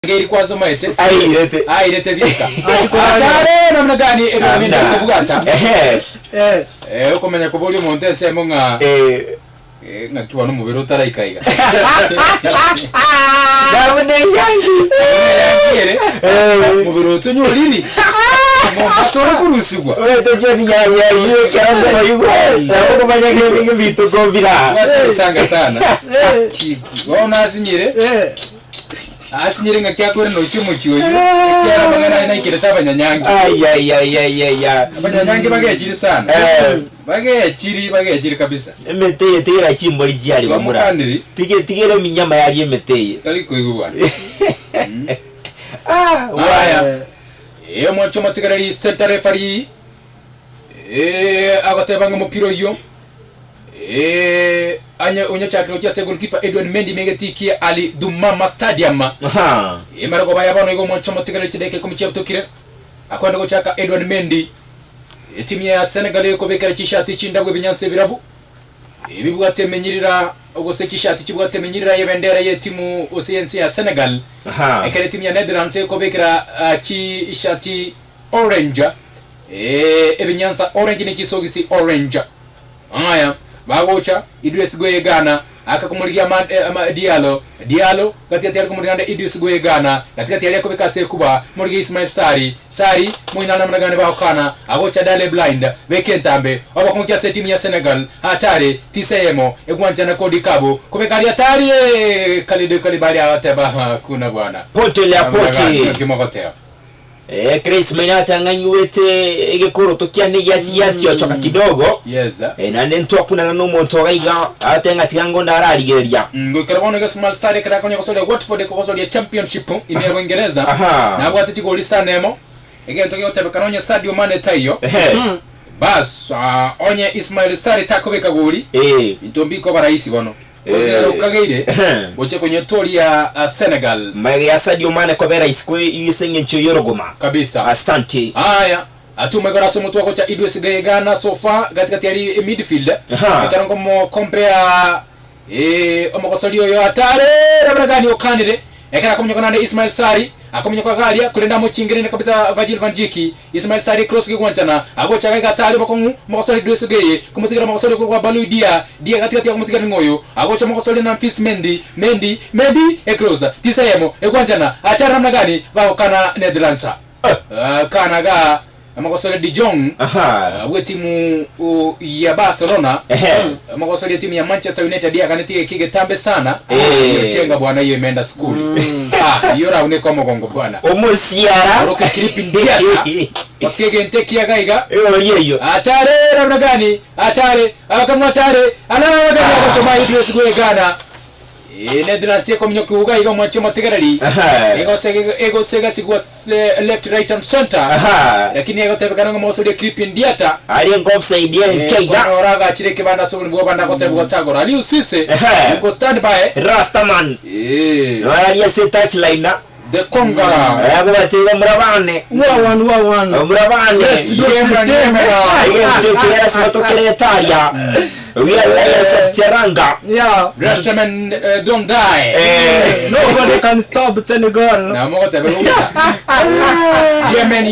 ngeri kwazo maete airete bika atare namna gani mimi kubugata ukomenya kubuli umuntu ensemo nga ngakiwa no mubiro tarayikaiga ndabone yangi mubiro tunyuriri asora kurusigwa toje ni yayi cyangwa bayugwa nako banyage bintu govira sanga sana wona asinyire ngakyakore no cyumukiyo cyara magana na ikireta abanyanyangi abanyanyangi bagekiri sana bagekiri kabisa emeteye tera chimboli cyari bamura tigere minyama yari emeteye tari kuigwa waya mwacho matigarari center referee agatebanga umupira yo anya chakiro cha goalkeeper Edwin Mendy megetikia ali Dumama Stadium marago baya bano igo mwacho matigarari chideke kumichia butokire akwanda gochaka Edwin Mendy timu ya Senegal ko bekara kishati chindagwe binyanse birabu bibwatemenyirira ogose kishati kibwatemenyirira yebendera ye timu OCNC ya Senegal ekere timu ya Netherlands ko bekara kishati orange ebinyansa orange ne kisogisi orange aya bagocha Idris Goye Ghana akakumurigia Diallo katikati yali kumuriganda Idris Goye Ghana katikati yali kubeka Sekuba murigia Ismail Sari muina namna gani bakana agocha Dale Blind bekentambe abakumujya timu ya Senegal hatare tisemo egwanja na Kodi Kabo kubeka ali hatari Kalibali ataba kuna bwana kimogoteo Chris Menata nganyuete egekoro tokiane yati ochoka kidogo yes na nento kuna no muntu gaiga atenga tigango ndararigeria ngikarabono gasmal sare kada konya kosole Watford ko kosole championship ine Uingereza na bwati chigoli sanemo egento yote kanonya Sadio Mane tayo bas onye Ismail Sare takobeka goli itombiko barahisi bono kozero kageire oche kwenye tori ya Senegal magi ya Sadio Mane kobera iskwe yisenge ncho yorogoma kabisa asante haya atuma gara somo tu akocha Idris Goye Ghana sofa katikati ya midfield akarongo mo compare omokosolio yo atare rabagani okanire ekara komnyokana na Ismail Sari akomnyoko galia kulenda mo chingirene kabisa Virgil van Dijk Ismail Sari cross gigwantana agocha ga gatali bakomu mokosoli Idris Goye kumutigira mokosoli kwa Balu dia katikati ya kumutigira ngoyo agocha mokosoli na Fils Mendy cross tisayemo egwanjana atara namna gani bakana Netherlands kana ga mokosoli De Jong timu ya Barcelona mokosoli timu ya Manchester United dia kaniti kigetambe sana chenga bwana hiyo imeenda school yora uneko mogongo bwana omusiara roke clip ndia wakege nteki ya gaiga iyo atare namna gani atare kama atare alama gani kutoma Idris Goye Ghana Netherlands yako mnyoki uga igo mwacho mategarari ego sega sigwa left right and center lakini ego tebekana ngo mosodi clip ndiata ali ngo offside ye keiga kono raga chireke banda so ngo banda ko tebgo tagora ali usise ngo stand by Rastaman ali ya set touch line de Kongara ego batira murabane murabane yemra smatokere Italia we are layers of Teranga. Yeah. Rastaman don't die. Nobody can stop Senegal. Na mo tabe Yemen.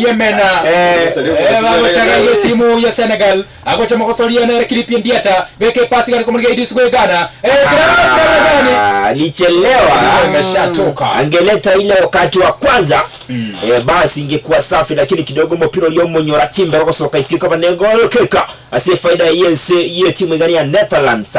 Agocha timu ya Senegal. Agocha mokosolia na clip ndiata. Beke pasi kwa kumliga Idris Goye Ghana. Alichelewa. Ameshatoka. Angeleta ile wakati wa kwanza. Basi ingekuwa safi lakini kidogo mpira leo monyora chimbe roko soka isikika banego keka. Ase faida ye timu gani ya Netherlands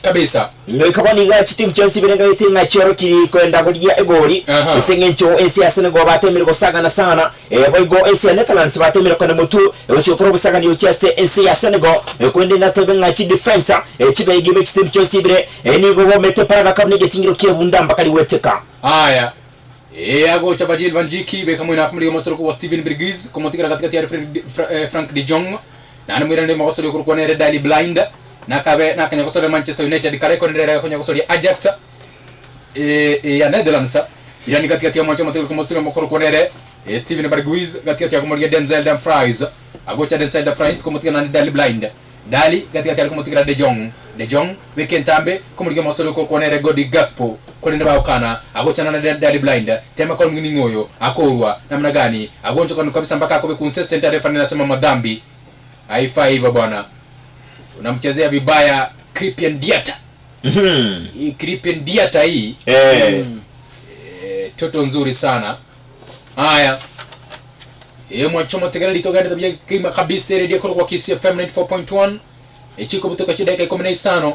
kabisa ikaba ni gachi timu Chelsea birenga yitinga chero kiri kwenda kulia egoli isengencho Asia Senegal batemira gusagana sana boygo Asia Netherlands batemira kana mutu echokoro gusagana yo Chelsea Asia Senegal kwende na tobe ngachi defense chibe igibe timu Chelsea bire ni go mete paraga kabne getingiro kie bundamba kali weteka haya agocha Virgil van Dijk be kamwe na kumliga masoro kwa Steven Berghuis komotikira katikati ya Frank de Jong na anamwira ndi makosolo kwa nere Dale Blind na kanya kosolo Manchester United kare kwa nere kanya kosolo Ajax ya Netherlands yani katikati ya mwancho matelo kwa mokoro kwa nere Steven Berghuis katikati ya kumliga Denzel Dumfries agocha Denzel Dumfries komotikira na Dale Blind Dali katika kali kumutikira De Jong wekentambe kumulike masolo ko konere Godi Gakpo kolende baukana agochana na Dali Blind tema kwa mwini ngoyo akorwa namna gani agonjo kanu kabisa mpaka akobe consistent refa ninasema madhambi haifai hivyo bwana. Unamchezea vibaya Cripian Diata. Hii Cripian Diata hii toto nzuri sana. Haya. Mwachomo tegala litoganda tabia kima kabisa radio kwa KCFM 94.1. Chiko butoka chideka 15.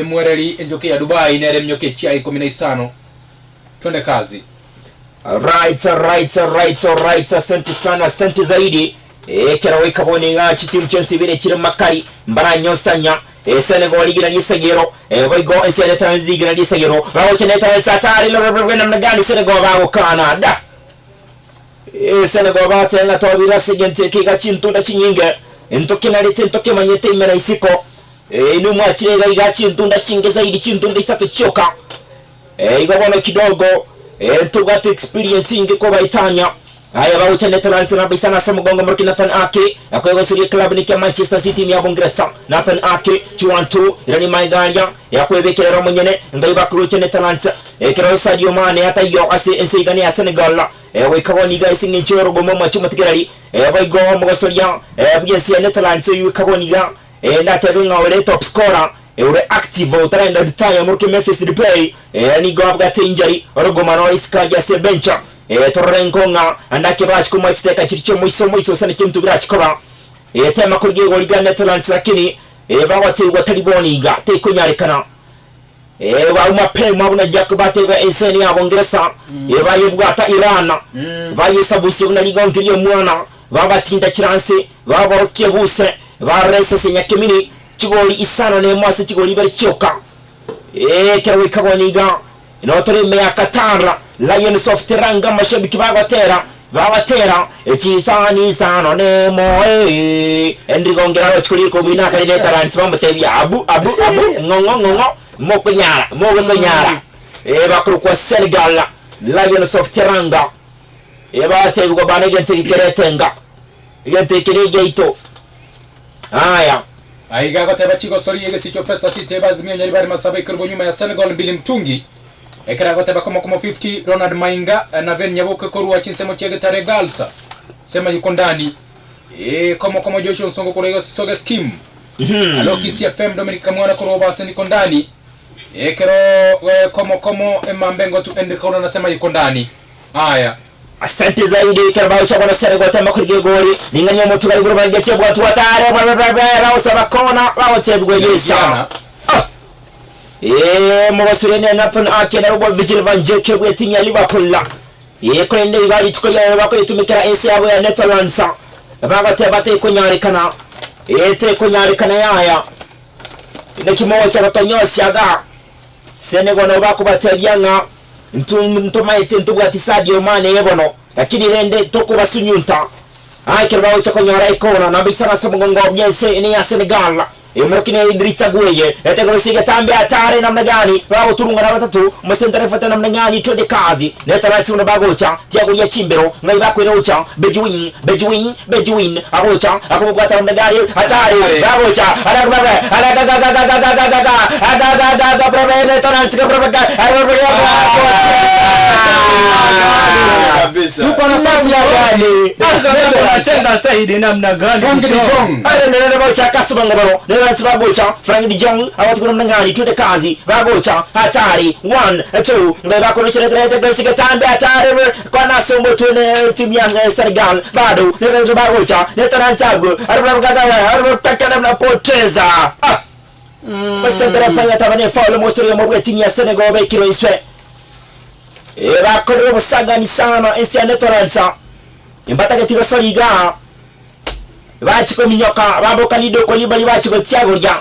Mwereli enjoke ya Dubai nere mnyoke chai 15. Twende kazi. Alright. Asante sana, asante zaidi. Kerawe kabone nga chitimu Chelsea bire chire makari mbara nyosanya. Senegal ligira nisegero boygo esene transigira nisegero bawo cheneta satari lo namna gani Senegal bawo Canada. Senegal batenga tobira segente kiga chintunda chinyinge ntokina lete ntoke manyete imena isiko inu mwachirega iga chintunda chinge zaidi chintunda isato choka igabona kidogo ntugate experience inge ko baitanya. Haya bawo cheneta lansana bisana samugongo Burkina Faso ake akwego siri club ni Manchester City ya Bongresa Nathan ake Chuantu irani maigalia yakwebekera romonyene ndaiba kuru cheneta lansa kero Sadio Mane hata yo ase ensigani ya Senegal wekaboni guys ng'inchero gomo machuma tikerali boygo mugosoria bugensi ya Netherlands yu kaboni ga ndatabinga wale top scorer ure active utarenda retire muri Memphis Depay ni go abga injury orogo no iska ya se bencha torrenkonga andake bachi kuma chiteka chiricho muiso sana kimtu birachi koba tema kurige goli ga Netherlands lakini bawati wataliboni ga te kunyarekana wa mapema abuna jakubate ba enseni ya Bongresa bayibwata Iran bayisabusi unaligongiye mwana babatinda kiranse babarokiye buse barese senyakemini kigoli isano ne mwase kigoli bari cyoka kerwe kaboniga inotore me yakatara Lions of Teranga mashabiki babatera ekisani sano ne moe endigongera bakuri ko bina kale Netherlands bamutebi abu ngongo mokunyara bakuru kwa Senegal Lions of Teranga batebi ko banegente keretenga igente keregeito. Haya aiga bateba chiko sori yege sikyo Festa City bazimyo nyari bari masabe kurbo nyuma ya Senegal mbili mtungi ekara goteba kama 50 Ronald Mainga na ven nyaboke korwa chinsemo chege tare galsa sema yuko ndani kama Joshua Songo korega soga scheme alo KCFM Dominic Kamwana koroba seniko ndani ekero kama emambengo tu ende kona nasema yuko ndani. Haya asante zaidi kabao cha bwana Senegal tema kurige goli ninganya moto bali gura bagete bwa tu atare baba usaba kona bawote bwegesa mwasurene Nathan ake na robo Vigil van Jeke bwetinya ya Liverpool kwende bali tukoya bako tumikira ense yabo ya Netherlands bagate bate kunyarekana kunyarekana yaya nekimowa cha gatonyosi aga Senegal no bako batebyanga ntumaite ntubwati Sadio Mane yebono lakini rende toko basunyunta kirbawo cha konyora ikona na bisana samugongo byense ni ya Senegal murukine Idrissa Gueye etegolisiga tambe atare namna gani bawo turunga na batatu musentare fata namna gani tode kazi Netherlands una bagocha Thiago ya Chimbero ngai bakwerocha Bejuin agocha akobwata namna gani atare bagocha aga brave Netherlands kabisa tuko nafasi ya gani anachenga Saidi namna gani Frank de Jong ndio bagocha kasubanga baro Netherlands bagocha Frank de Jong awatu namna gani tude kazi bagocha hatari 1 2 ndio bako chenete gasiga tambe hatari kwa nasombo tune timu ya Senegal bado ndio bagocha Netherlands ago arabakaka na poteza basta tarafanya tabane faulu mostri ya mabwe timu ya Senegal bekiro iswe bakoro busagani sana ensi ya Netherlands imbataga tiro soliga bachiko minyoka babo kalido kolibali bachiko Thiago rya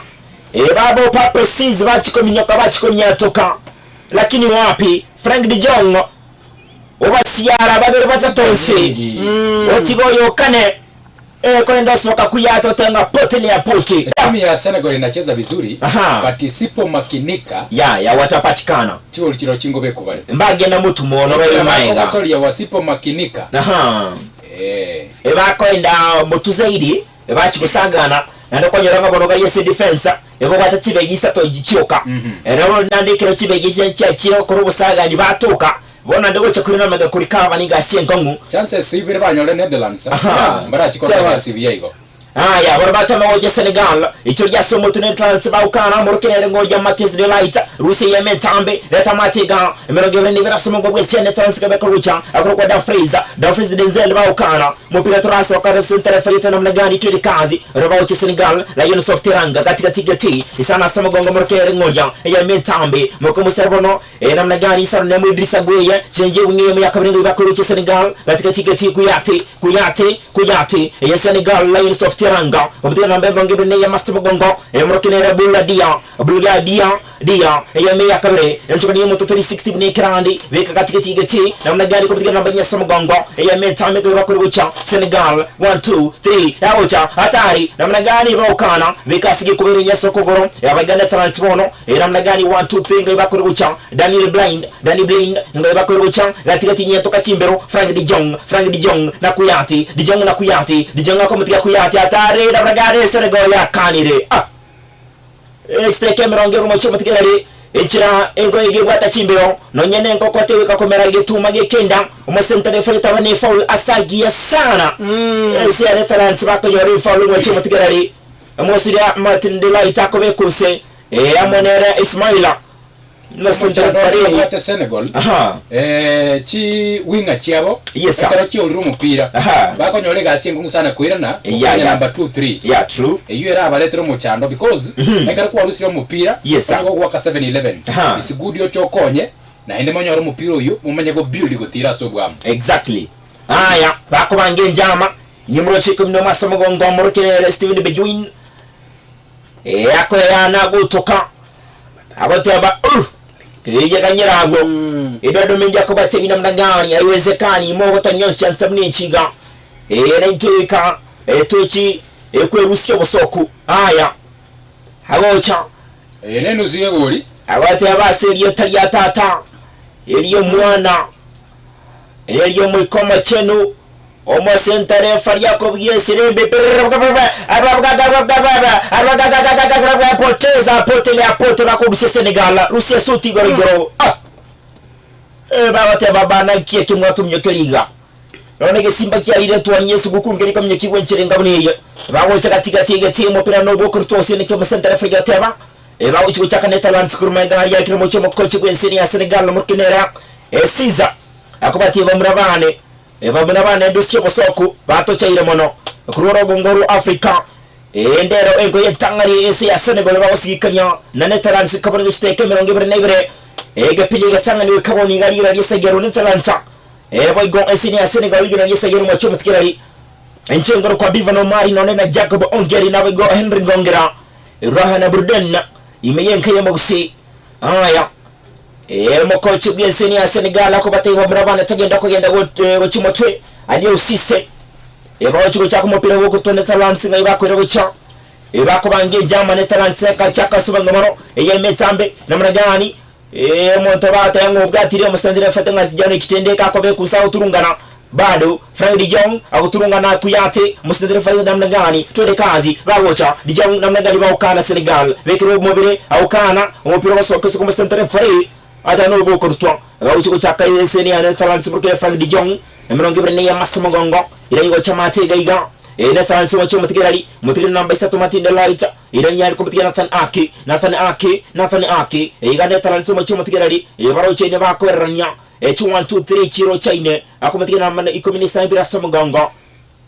babo Pape Ciss bachiko minyoka bachiko nyatoka lakini wapi Frank de Jong obasiara babere batatonse otigoyo kane kwenda soka kuyato tenga potele ya poti. Timu ya Senegal inacheza vizuri but isipo makinika ya watapatikana chiro chingobe kubale mbage na mutu muono wewe maenga sorry ya wasipo makinika bakwenda mutu zaidi bachi kusagana nando konyora bono gari se defense ebo bata chibegisa to gichioka rero nande kiro chibegisha cyakiro kuri busaga ni batoka bona ndego cyakurina mega kuri kava ni gasiye ngongu chances sibire banyole Netherlands mbara chikora CVA go aya barabata mawoje Senegal icho rya somo Netherlands baukana murukere ngoja Mathias de Ligt Russia Yemen tambe leta matiga emerogere ni vera somo gobwe sia Netherlands kabe kurucha akoro da Fraser Denzel baukana mupira turasa wakare center ferita namna gani tuli kazi rabawoche Senegal Lions of Teranga katika tigati isana somo gongo murukere ngoja Yemen tambe moko muserbono namna gani sarne mu Idrissa Gueye chenje unye ya kabringo bakurucha Senegal katika tigati kuyate ya Senegal Lions of Teranga obutira nambe ngebe ne ya Master Gongo murukere Bulgaria dia ya meya kabere enchokani mu 360 ne krandi weka katika tigati namna gani kubutira namba ya Samugongo ya metame kwa kurucha Senegal 1 2 3 yaocha hatari namna gani baukana weka sige kubere ya Sokogoro ya bagana transfono namna gani 1 2 3 ngeba kurucha Danny Blind ngeba kurucha katika tinyeto kachimbero Frank de Jong na Kuyati de Jong akomutiga Kuyati hatari namna gani Senegal ya kanire este Cameron ngero mocho mutigere echira engo ige bata chimbeo no nyene engo kote weka komera getuma gekenda umusenta defeta bane foul asagia sana ese ya reference bako yori foul mocho mutigere amosiria Martin de Ligt akobe kuse amonera Ismaila no center fare Senegal chi winga chiabo akara chi uru mupira bako nyole gasi ngungu sana kuirana kanya number 2 3 yeah true era abaletero mu chando because akara kwa rusira mupira bako kwa 7-11 is good yo chokonye na ende monyoro mupira uyu mumanye go build go tira so bwam exactly aya bako bange njama nyimro chikum no Master Gongo murukere Steven Bejuin akoya na gutoka abataba Eje kanyirago edodo menja ko batebina mnagani haiwezekani mogo tanyonsi ansabni chiga naituika tuchi kwerusyo bosoku aya hagocha neno ziye goli abate abaseriyo taliya tata eriyo mwana eriyo mwikoma chenu omo sentare faria ko byeserembe potela ko bise Senegal Russia suti gorigoro baba te baba na kieke mwatu mnyokeliga none ke simba kialire twani Yesu gukungeri ko mnyekiwe nchirenga buniye bawo chakatika tige timo pira no bokurto sene ke sentare faria teba bawo chiku chaka Netherlands kurumaiga ya kirimo chomo kochi kwenseni ya Senegal murkinera Caesar akobati bamurabane babuna bana ndusyo bosoku batochaire mono kuroro gongoro Africa ndero engo yentangari ese ya Senegal bawosikanya na Netherlands kabone steke mirongo ibere nebere gapili gatangani wekaboni gari gari segero Netherlands boygo ese ya Senegal gari segero macho mutkirari enchengoro kwa Bivano Mari none na Jacob Ongeri na boygo Henry Ngongera Rahana Burden imeyenka yemogusi aya mokochi bwenseni ya Senegal akobate bamurabana tagenda kugenda go chimotwe aliyo usise bawo chiko chako mupira wo ku Netherlands ngai bakwere gucha bako bange jama Netherlands ka chaka subangamaro yemetsambe namna gani monto bata yango bwatire musandire fata ngazijana kitendeka akobe kusa uturungana bado Frank de Jong akuturungana Kuyate musandire fata namna gani twende kazi bawocha de Jong namna gani baukana Senegal bekiro mobile aukana umupira wo sokoso kuma sentare fare ata no bokurtwa bawo chaka yeseni ya Netherlands burke Frank de Jong emeronge brene ya Master Gongo irayigo chamate gaiga Netherlands wacho mutigirari namba 3 Martin de Ligt irani yari kumutigira Nathan Ake iga Netherlands wacho mutigirari baro chene bakoranya 1 2 3 chiro chaine akumutigira namba 10 bira Samugongo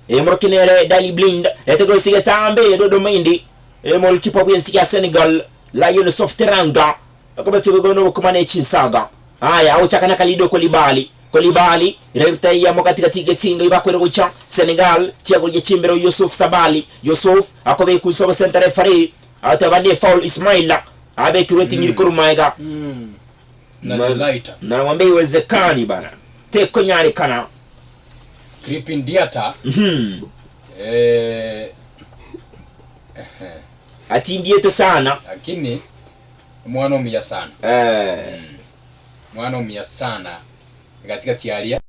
morokinere Danny Blind etego sige tambe dodo mindi molkipa bwensi ya Senegal Lions of Teranga akumutigira gono kumane chinsaga aya auchakana kalido Kolibali ireta ya mokatika tigetinga ibakwere gucha Senegal Thiago Yechimbero Yusuf akobe kusoba center referee atabane foul Ismaila abe kireti ngirikuru maiga na mwambe iwezekani bana teko nyari kana Kripin Diata ati ndiete sana lakini mwana umia sana katika tiaria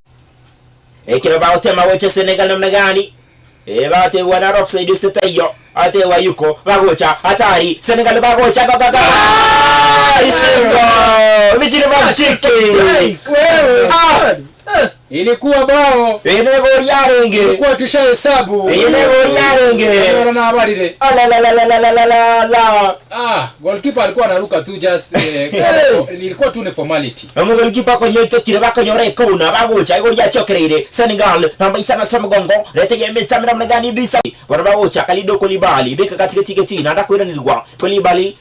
kila bao tema wacha Senegal namna gani baate wana offside setayo ate wayuko bagocha hatari Senegal bagocha gaga isengo Vigil Vanjiki ilikuwa bao enegori yarenge ilikuwa tushahesabu enegori yarenge bora na abalire la goalkeeper alikuwa anaruka tu just ilikuwa tu ni formality goalkeeper ko nyoto kire bakonyore ko na bagocha igori yachokereire Senegal namba isana samugongo lete yeme tamira mnagani bisa bora bagocha Kalido Koulibaly beka katika tiketi na ndakwira nilwa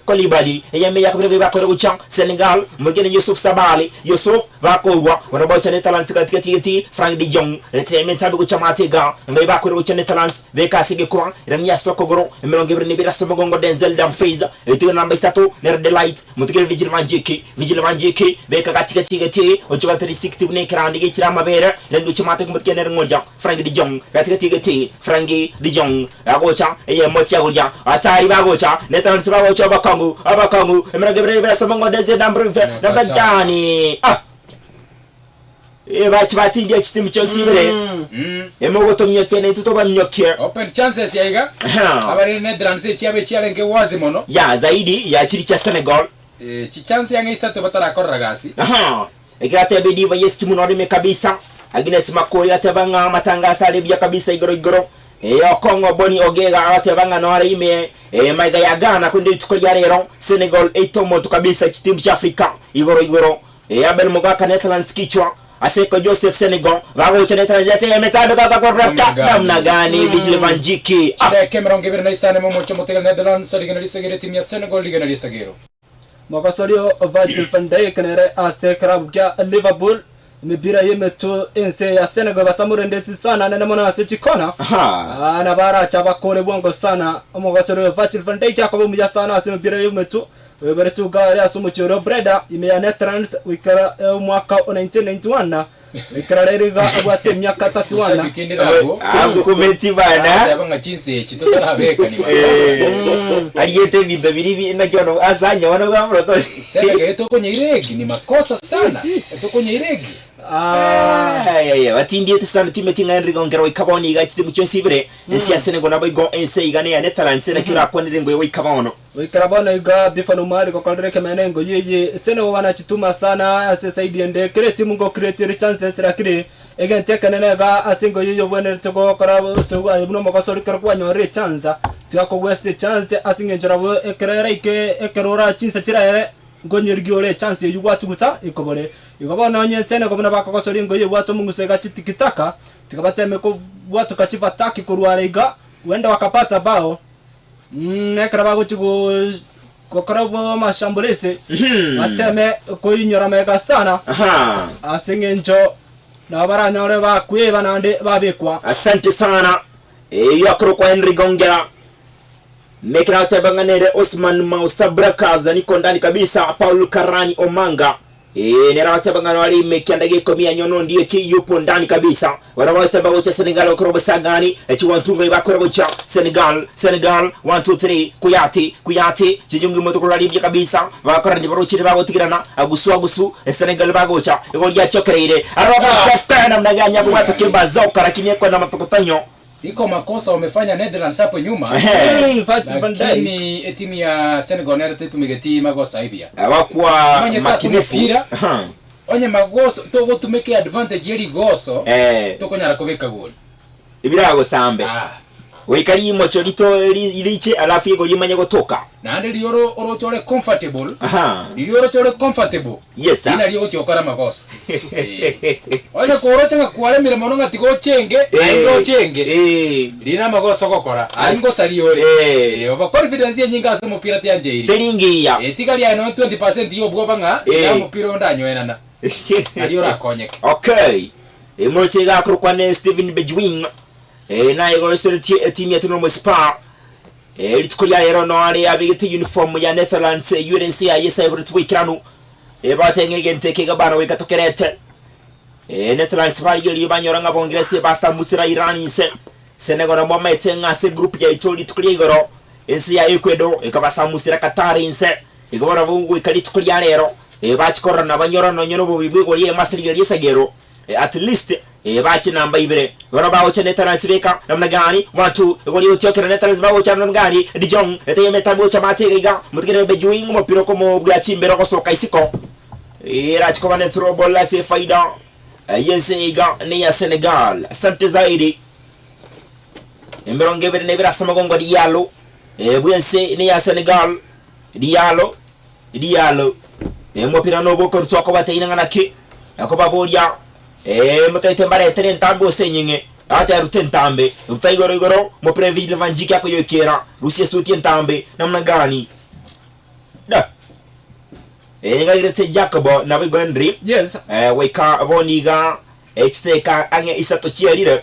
Koulibaly yeme yakabire bakore gucha Senegal mugene Yusuf Sabali Yusuf bakowa bora bagocha ne talent katika tiketi Frank de Jong lete yeme tabu gucha Matega ngai bakore gucha ne talent beka sige kwa ramya sokogoro emelongebire ne bira samugongo Denzel Dumfries etiwe namba 3 ner de light mutukere Vigil Vanjiki beka katika tiketi ochoka 360 bune krandi gichira mabere lendu chimate kumutke ner ngolja Frank de Jong katika tiketi Frank de Jong agocha eye motia golja atari bagocha netanse bagocha abakangu emelongebire bira samugongo Denzel Dumfries namba dani bati ndia chitimu chosibere emogoto myekene tutoba nyokia open chances yaiga abari Netherlands chiabe chialenge wazi mono ya zaidi ya chiri cha Senegal chi chance yange isato batara korragasi ikate bediva yeski munodime kabisa Agnes Makori atebanga matangasa alebya kabisa igoro Kongo Boni Ogega atebanga no ari ime maiga ya Ghana kundi tukolia rero Senegal etomo kabisa chitimu cha Afrika igoro Abel Mogaka Netherlands kichwa Aseko Joseph Senegal bagocha Netherlands yametabe kwa namna gani Vigil Vanjiki Cameron gebere na isane momocho motega Netherlands ligana lisagere timu ya Senegal ligana lisagero Makasorio Virgil van Dijk nere asekrab ya Liverpool mibira yemeto ense ya Senegal batamurendezi sana na mona asechikona ana bara chaba kole bongo sana Makasorio Virgil van Dijk akabo mja sana asemibira yemeto weberetu gari asumuchiro breda imeya Netherlands wikara mwaka 1991 wikara reriga abate myaka 31 kumeti bana abanga chinse chitotara habeka ni aliyete video biribi na jono azanya wana bamro ko sema eto kwenye iregi ni makosa sana eto kwenye iregi batindie tsana timeti ngandri gongero ikaboni igachite mucyo sibire esi ya Senegal nabo igo ense igane ya Netherlands na kira kwanire ngo ikabono wikarabona iga bifano mali ko kaldre kemenengo yeye Senegal wana chituma sana asesaidi ende create mungo create chances rakire egente kanene ga asingo yeye bwene toko karabo toko ayibuno makasori karkwa nyore chance tiako west chance asinge njorabo ekrera ike ekrora chinsa chiraere ngonyergiole chance yugwatu guta ikobore igobona onye Senegal buna bakakosori ngo yeye bwatu munguse ga chitikitaka tikabateme ko bwatu kachiva taki kurware iga wenda wakapata bao nekara baguchigo kokarabo mashambulese ateme koinyora mega sana asingenjo na baranyore bakweba nande babekwa asante sana yakro kwa Henry Gongera mekira tabanganere Osman Mausabrakaza niko ndani kabisa Paul Karani Omanga nera tabangana wali mekiandage komia nyono ndiye ki yupo ndani kabisa wanawata bagocha Senegal okoroba sagani echi wantunga ibakorocha Senegal 1 2 3 kuyati chijungi moto kurali kabisa bakora ndi barochire bagotikirana agusu Senegal bagocha igoli ya chokereire araba tena mnaganya kwa tokemba zoka lakini kwa na mafokotanyo iko makosa wamefanya Netherlands hapo nyuma lakini timu ya Senegal nere tumegeti makosa hivya hawakuwa makinifu onye magoso togo tumeke advantage yeli goso tokonyara kubeka goal ibirago sambe wikari mocho lito iliche alafu yego limanya gotoka na ndi lioro orochore comfortable lioro chore comfortable yes ina liyo chokara magoso oje korocha ngakwale mire mononga tiko chenge ngo chenge lina magoso gokora aingo saliore over confidence yenyinga so mupira tyanje iri telingiya tikali ya no 20% yo bwo banga ya mupira ndanywenana aliyo rakonyeka okay emoche ga kurukwane Steven Bergwijn na igorosere team ya Tottenham Spa litukulia rero no ari abigite uniform ya Netherlands UNC ya yesabru twikiranu batengege ntekega bana wekatokerete Netherlands bali banyora ngabongerese basamusira Iran Senegal na mama etenga se group ya itoli tukulia igoro ensi ya Ecuador ekabasamusira Qatar inse igora bungu ikalitukulia rero bachikora na banyora no nyono bibigori ya masiri yesagero at least bachi namba ibere wana bawo cha Netherlands beka namna gani watu goli utioke Netherlands bawo cha namna gani Dijon ete metabo cha matega mutigere bejuing mo piro komo bwa chimbero ko soka isiko rachiko wane throw ball la se faida yense iga ni ya Senegal. Asante zaidi emberonge bere nebira samagongo Diallo bwense ni ya Senegal Diallo mo pira no boko tsoko bate ngana ki akoba bolia mutaite mbare tren tambo senyinge ata ruten tambe utaigoro mo previle vanjiki ako yokera Rusia sutien tambe namna gani da ngagirete Jacobo na Henry yes weka boniga exteka ange isato chialire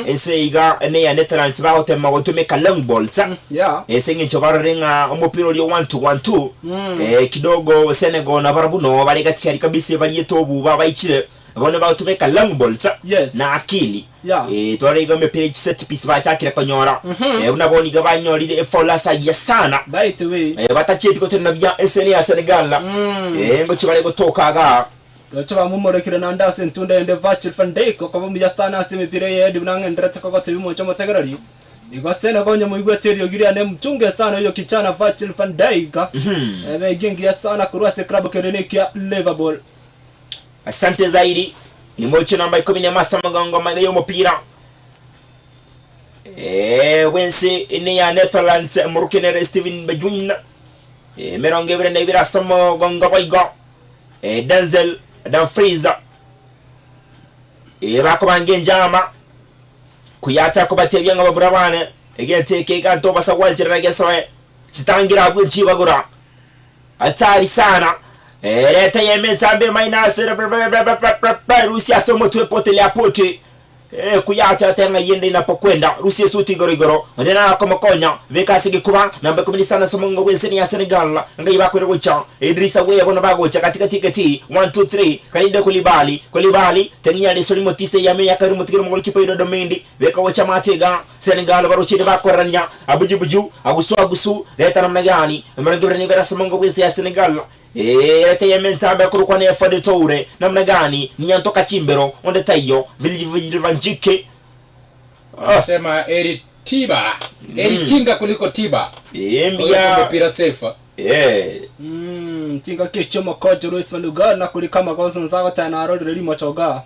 enseiga ne ya Netherlands ba otema gotumeka long balls yeah sengi chobarenga omopiro lyo 1-2 kidogo Senegal na barabuno bali gati kabisa bali yetobu baba ichire bone ba utumeka long balls yes na akili yeah twarega mepire set piece ba chakira konyora unaboni gabanyori fola ya sana by the way batacheti ko tena bya SN ya Senegal ngo chibale gotokaga Chaba mumorekire na ndase ntunda ende Virgil van Dijk ko bumya sana semipire ye dibunanga ndrete ko gote bimo chomo tegerali igosena gonye muigwe terio giria ne mchunge sana hiyo kichana Virgil van Dijk ebe gingia sana kurwase klabu kerenekia Liverpool. Asante zaidi ni mocho namba 10 ya masa magongo magayo mpira wense ine ya Netherlands murukenere Steven Bergwijn meronge bere nebira samo gongo boygo Denzel Dumfries bako bange njama kuyata ko batebya nga baburabane egenteke kanto basa waljira gesoe chitangira bwinchi bagura atari sana leta yemetambe minus Rusia somo tuepote ya pote kuyata tenga yende inapokwenda Rusia suti gorigoro ndena kama konya veka sige kuba namba 10 sana somongo wenseni ya Senegal ngai bakore gocha Idrissa Gueye bona bagocha katika tiketi 1 2 3 kalinde Koulibaly tenia de solimo tise ya me yakari mutigiro mongol kipo do mendi veka gocha matega Senegal baruchide bakoranya abuju agusu leta namna gani mrangibre ni vera somongo wensi ya Senegal ete yementambe kurukwa ne fade toure namna gani ni antoka chimbero onde tayo vili vanjike anasema Eri kinga kuliko Tiba mbia mpira sefa tinga kichomo kojo Luis van Gaal na kulikama gonzo nzaga tana rodi limo choga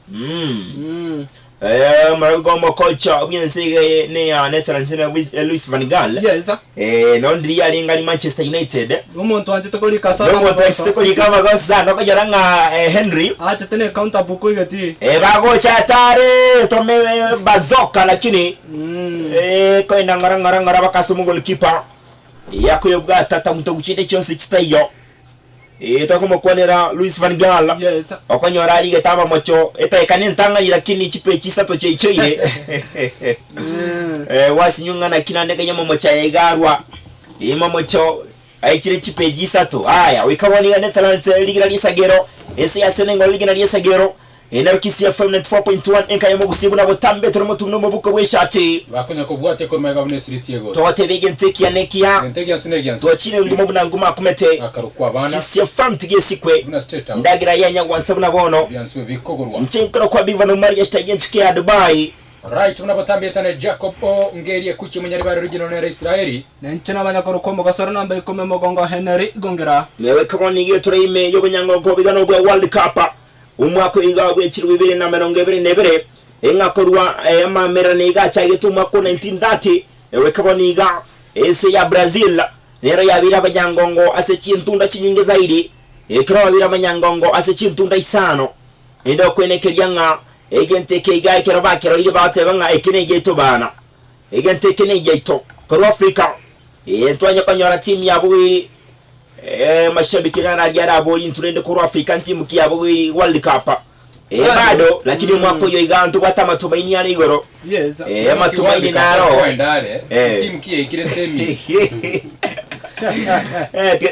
maragomo kocha ubyense ne ya Netherlands na Luis van Gaal yes nondri ali Manchester United umuntu wanje tokolika sana umuntu wanje tokolika magosa no kujoranga Henry acha tene counter buku igati bagocha tare tome bazoka lakini ko ngara bakasumu goalkeeper yako yobwa tata mutoguchide cyose kitayo tokomo kwanera Luis van Gaal yes okonyora ali getama mocho etaikane ntangani lakini chipe chisato checheire wasinyunga na kinande kanyama mocha yegarwa mocho aichire chipe chisato haya wikawani ya Netherlands ligira lisagero ese ya Senegal ligira lisagero Narukisia FM 94.1 enka yemo gusibu na botambe turimo tunumo buko bweshati bakonya ko bwate ko mega bunesiritiego tote begenteki ya nekia to chine nguma bunanguma kumete akarukwa bana Kisia FM tigesikwe ndagira yanya wansabu na bono byanswe bikogorwa mchenkro kwa biva no Maria stayenchike ya Dubai right unabotambe tane Jacob ngeriye kuki munyaribara original na Israeli nenchana banyakoro ko mugasoro namba 10 mogongo Henry gongera mewe kama nigiye turime yo bunyango ko bigano bwa World Cup umwako igabwe chirwe 2022 engakorwa amamera niga chagitumwa ko 1930 ewe kaboniga ese ya Brazil nero yabira abanyangongo ase chintunda chinyinge zaidi ekro yabira abanyangongo ase chintunda isano endo kwenekeryanga egenteke iga ekero bakero lire batebanga ekinege bana egenteke nege to ko Afrika entwanya kanyora team yabwe mashabiki na radiara boli nturende ko African team kiyabo World Cup bado lakini mwako yo igantu kwata matumaini ya igoro yes matumaini naro team kiye ikire semi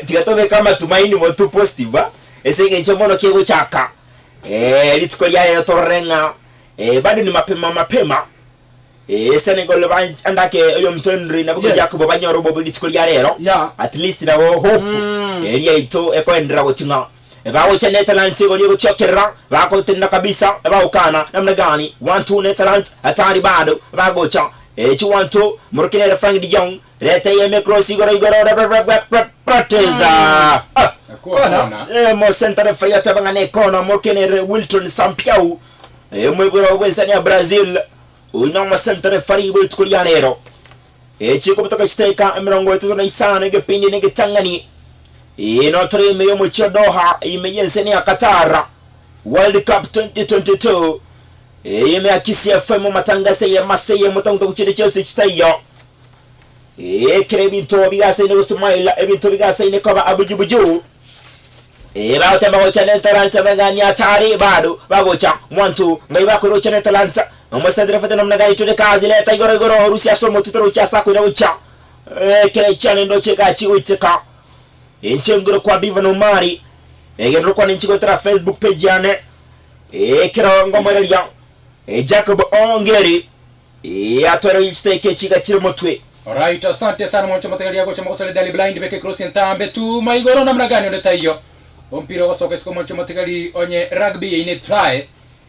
tikatobe kama tumaini motu positive ese ngenche mono kiego chaka litiko ya torrenga bado ni mapema Senegal andake yo mtondri na bugo Jacob banyoro bobo litiko ya rero at least na hope area ito ekoendera gotinga bagocha Netherlands goli kuchokera bakotinda kabisa baukana namna gani 1-2 Netherlands hatari bado bagocha echi 1-2 Morocco Frank de Jong leta yeme cross igoro proteza mo center fire tabangane kona Morocco Wilton Sampiau mwegoro wezania Brazil unama center fari bultukulianero echi kutoka chiteka mirongo 35 ngepindi ngetangani inotore meyo mucho Doha imeyense ya Qatar World Cup 2022 imeakisi FM matangase ya Marseille mutango kuchire Chelsea chitayo krebinto bigase ne Usmaila ebinto bigase ne koba abujubuju baute bagocha Netherlands bagani atari bado bagocha 1-2 ngai bakorocha Netherlands Ambassador fata namna gani tude kazi leta igoro Russia somo tutoro chasa kwenda ucha kirechane ndo cheka chiwiteka inchenguro kwa Bivano Mari egero kwa ninchiko tra Facebook page yane kira ngomarelia Jacob Ongeri atoro isteke chika chiro motwe. Alright, asante sana mwacho matgali yako chama kosale dali blind beke cross ntambe tu maigoro namna gani ndeta hiyo ompira wa soka siko mwacho matgali onye rugby ine try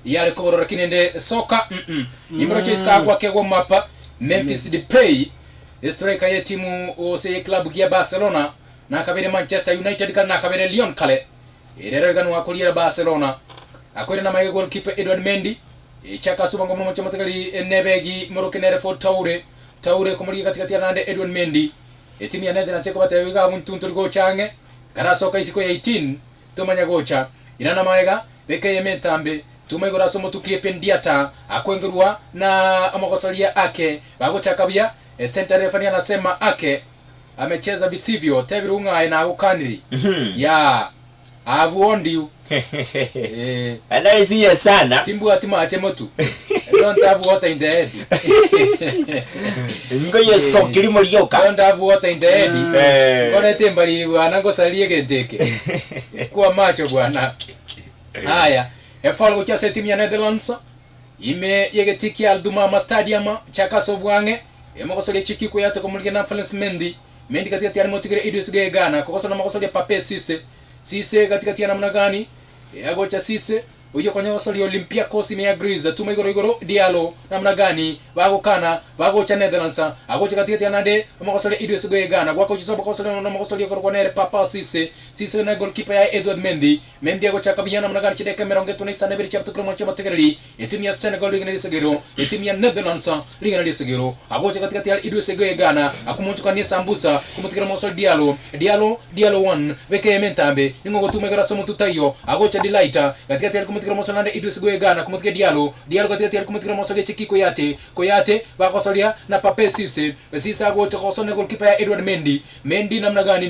yale koboro kinende soka nimero cheska kwa kego mapa Memphis Depay striker ya timu ose club ya Barcelona na kabere Manchester United kana kabere Lyon kale irero ganu akolira Barcelona akwere na maige goalkeeper Edouard Mendy chaka subango mwacho matgali nebegi Morocco for Taure komuri katikati ya nande Edouard Mendy timu ya Netherlands ko batewiga muntu go change kana soka isiko ya 18 tomanya gocha inana maega beke yementambe tumegora somo tukiepen diata akwengerwa na amakosalia ake bagocha kabia center referee anasema ake amecheza visivyo tevirunga ina ukaniri ya avuondi anaisia sana timbu atima achemotu don't have water in the head ngoye sokiri molioka don't have water in the head kone tembali bwana ngosalie keteke kwa macho bwana haya efalo cha timu ya Netherlands ime yegetiki Aldumama Stadium chakaso bwange emokosalie chikiko yate komulike na Valence Mendy katikati ya motigere Idris Gana kokosa na makosalie Pape Cisse katikati ya namna gani agocha Cisse uyo kwenye wasali Olympiacos imeagrees tumaigoro Diallo namna gani bagokana bagocha Netherlands agocha katikati ya nade makosali Idris Gana gwako chisoba kosali na makosali kwa nere Papa Cisse na goalkeeper ya Edouard Mendy agocha kabia namna gani chide kamera ngeto na sana beri chapto kromo chama tegerli etimia Senegal ligene segero etimia Netherlands ligene segero agocha katikati ya Idris Gana akumoncho kwa Sambusa kumutikira makosali Diallo 1 veke mentambe ningo tumegara somo tutayo agocha Delighter katikati ya kumutikira mosonande Idris Gana kumutikira Diallo katikati ya kumutikira mosonande chikiko Koyate bakosolia na Pape Cisse agocha kosone goalkeeper ya Edouard Mendy namna gani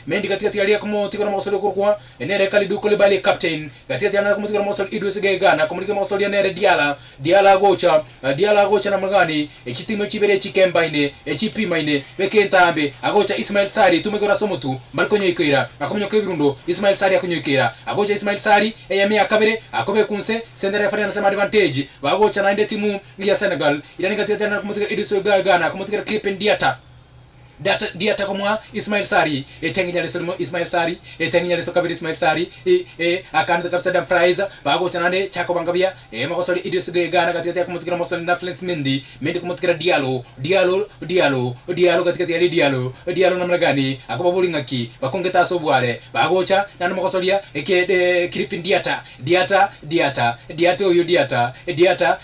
Mendy katikati ya kumutikira mosonande kurwa enere Kalidou Koulibaly captain katikati ya kumutikira mosonande Idris Gana kumutikira mosonande nere Diallo agocha namna gani ekitimo chibere chikembaine echipimaine bekentambe agocha Ismail Sarri tumegora somotu balkonyo ikira akomenyo kevirundo Ismail Sarri akonyo ikira agocha Ismail Sarri eyame akabere akobe kunse sender referee anasema advantage bagocha na timu ya Senegal ilanika tena kumutikira Idris Gana kumutikira Crépin Diata komwa Ismail Sarri etenginyale solimo Ismail Sarri etenginyale sokabiri Ismail Sarri akanda kapsa dam Fraiza bagocha nande chako bangabia makosoli Idris Gana katikati ya kumutikira mosoli na Valence Mendy kumutikira Diallo katikati ya Diallo namna gani akobabuli ngaki bakongeta sobwale bagocha nana makosolia Crépin Diata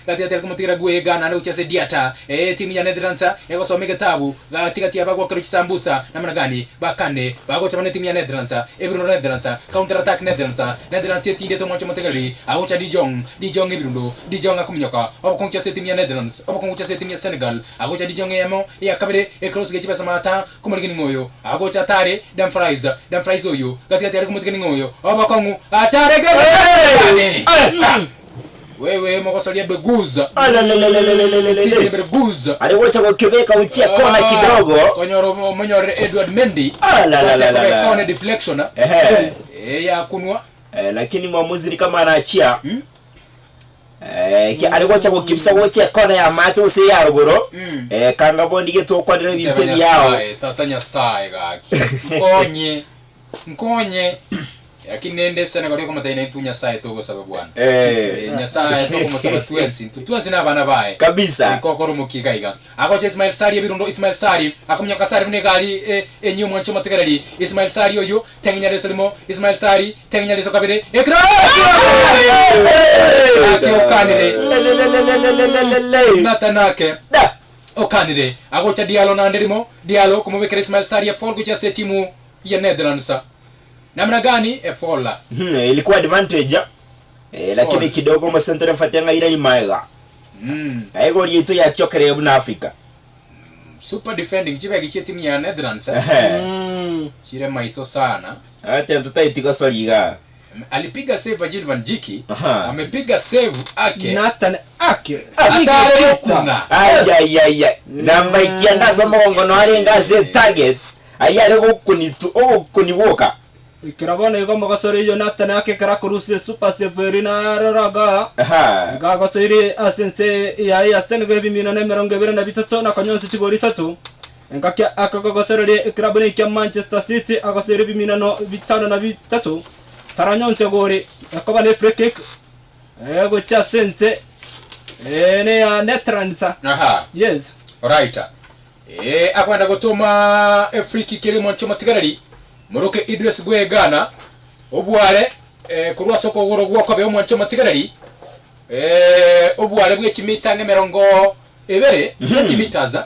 katikati ya kumutikira Gana na uchase Diata timu ya Netherlands yakosomeka tabu katikati ya kwa Sambusa namna gani bakane bagocha mane timu ya Netherlands Ebruno Netherlands counter attack Netherlands yetinde to mwacho mategali agocha De Jong Ebruno De Jong akumnyoka obakoncha timu ya Netherlands obakoncha timu ya Senegal agocha De Jong yamo ya kabere cross gechipa samata kumulingini ngoyo agocha tare Dumfries oyo katikati ya kumulingini ngoyo obakongu atare gani wewe mwakosalia Beguza aliwacha kwa Quebec uchia kona kidogo konyoro Edouard Mendy kona deflection ya kunwa lakini mwamuzi ni kama anaachia aliwacha kwa kibisa uchia kona ya mato usi ya ruguro kanga bondi geto kwa dire vinteni yao tatanya sai gaki mkonye lakini nende Senegal ko mataina itunya sai to go sababu bwana nyasaye to ko sababu tuensi na bana bae kabisa ko ko mu kigaiga ako Ismail Sari birundo Ismail Sari akumnya kasari ne gali enyu mwancho mategali Ismail Sari oyo tengnya de solimo Ismail Sari tengnya de sokabede akio kanide natanake da o kanide ako cha Diallo na nderimo Diallo kumwekera Ismail Sari ya folgo cha timu ya Netherlands namna gani fola ilikuwa advantage lakini kidogo msentera fatanga ila imaiga aigo yetu ya chokere na Afrika super defending chiba gicheti ya Netherlands chire maiso sana hata tutaitika soliga alipiga save Gilles Van Dijk amepiga save ake Nathan ake atare kuna ay namba ikienda za mongono arenga ze target ayare kuniwoka kirabona yuko magasore Jonathan ake karakurusi super severina raga gasore asense ya Senegal bimina na 23 na kanyonse chigori 3 ngakya akagasore kirabona ikya Manchester City agasore bimina no 5 na 3 taranyonse gori akabane free kick go cha sense ne ya Netherlands yes right akwenda gutuma free kick ile mwancho matigarari Moroke Idris Gwegana obware kurwa soko goro gwako be mwancho matigarari obware bwe chimitange 20 meters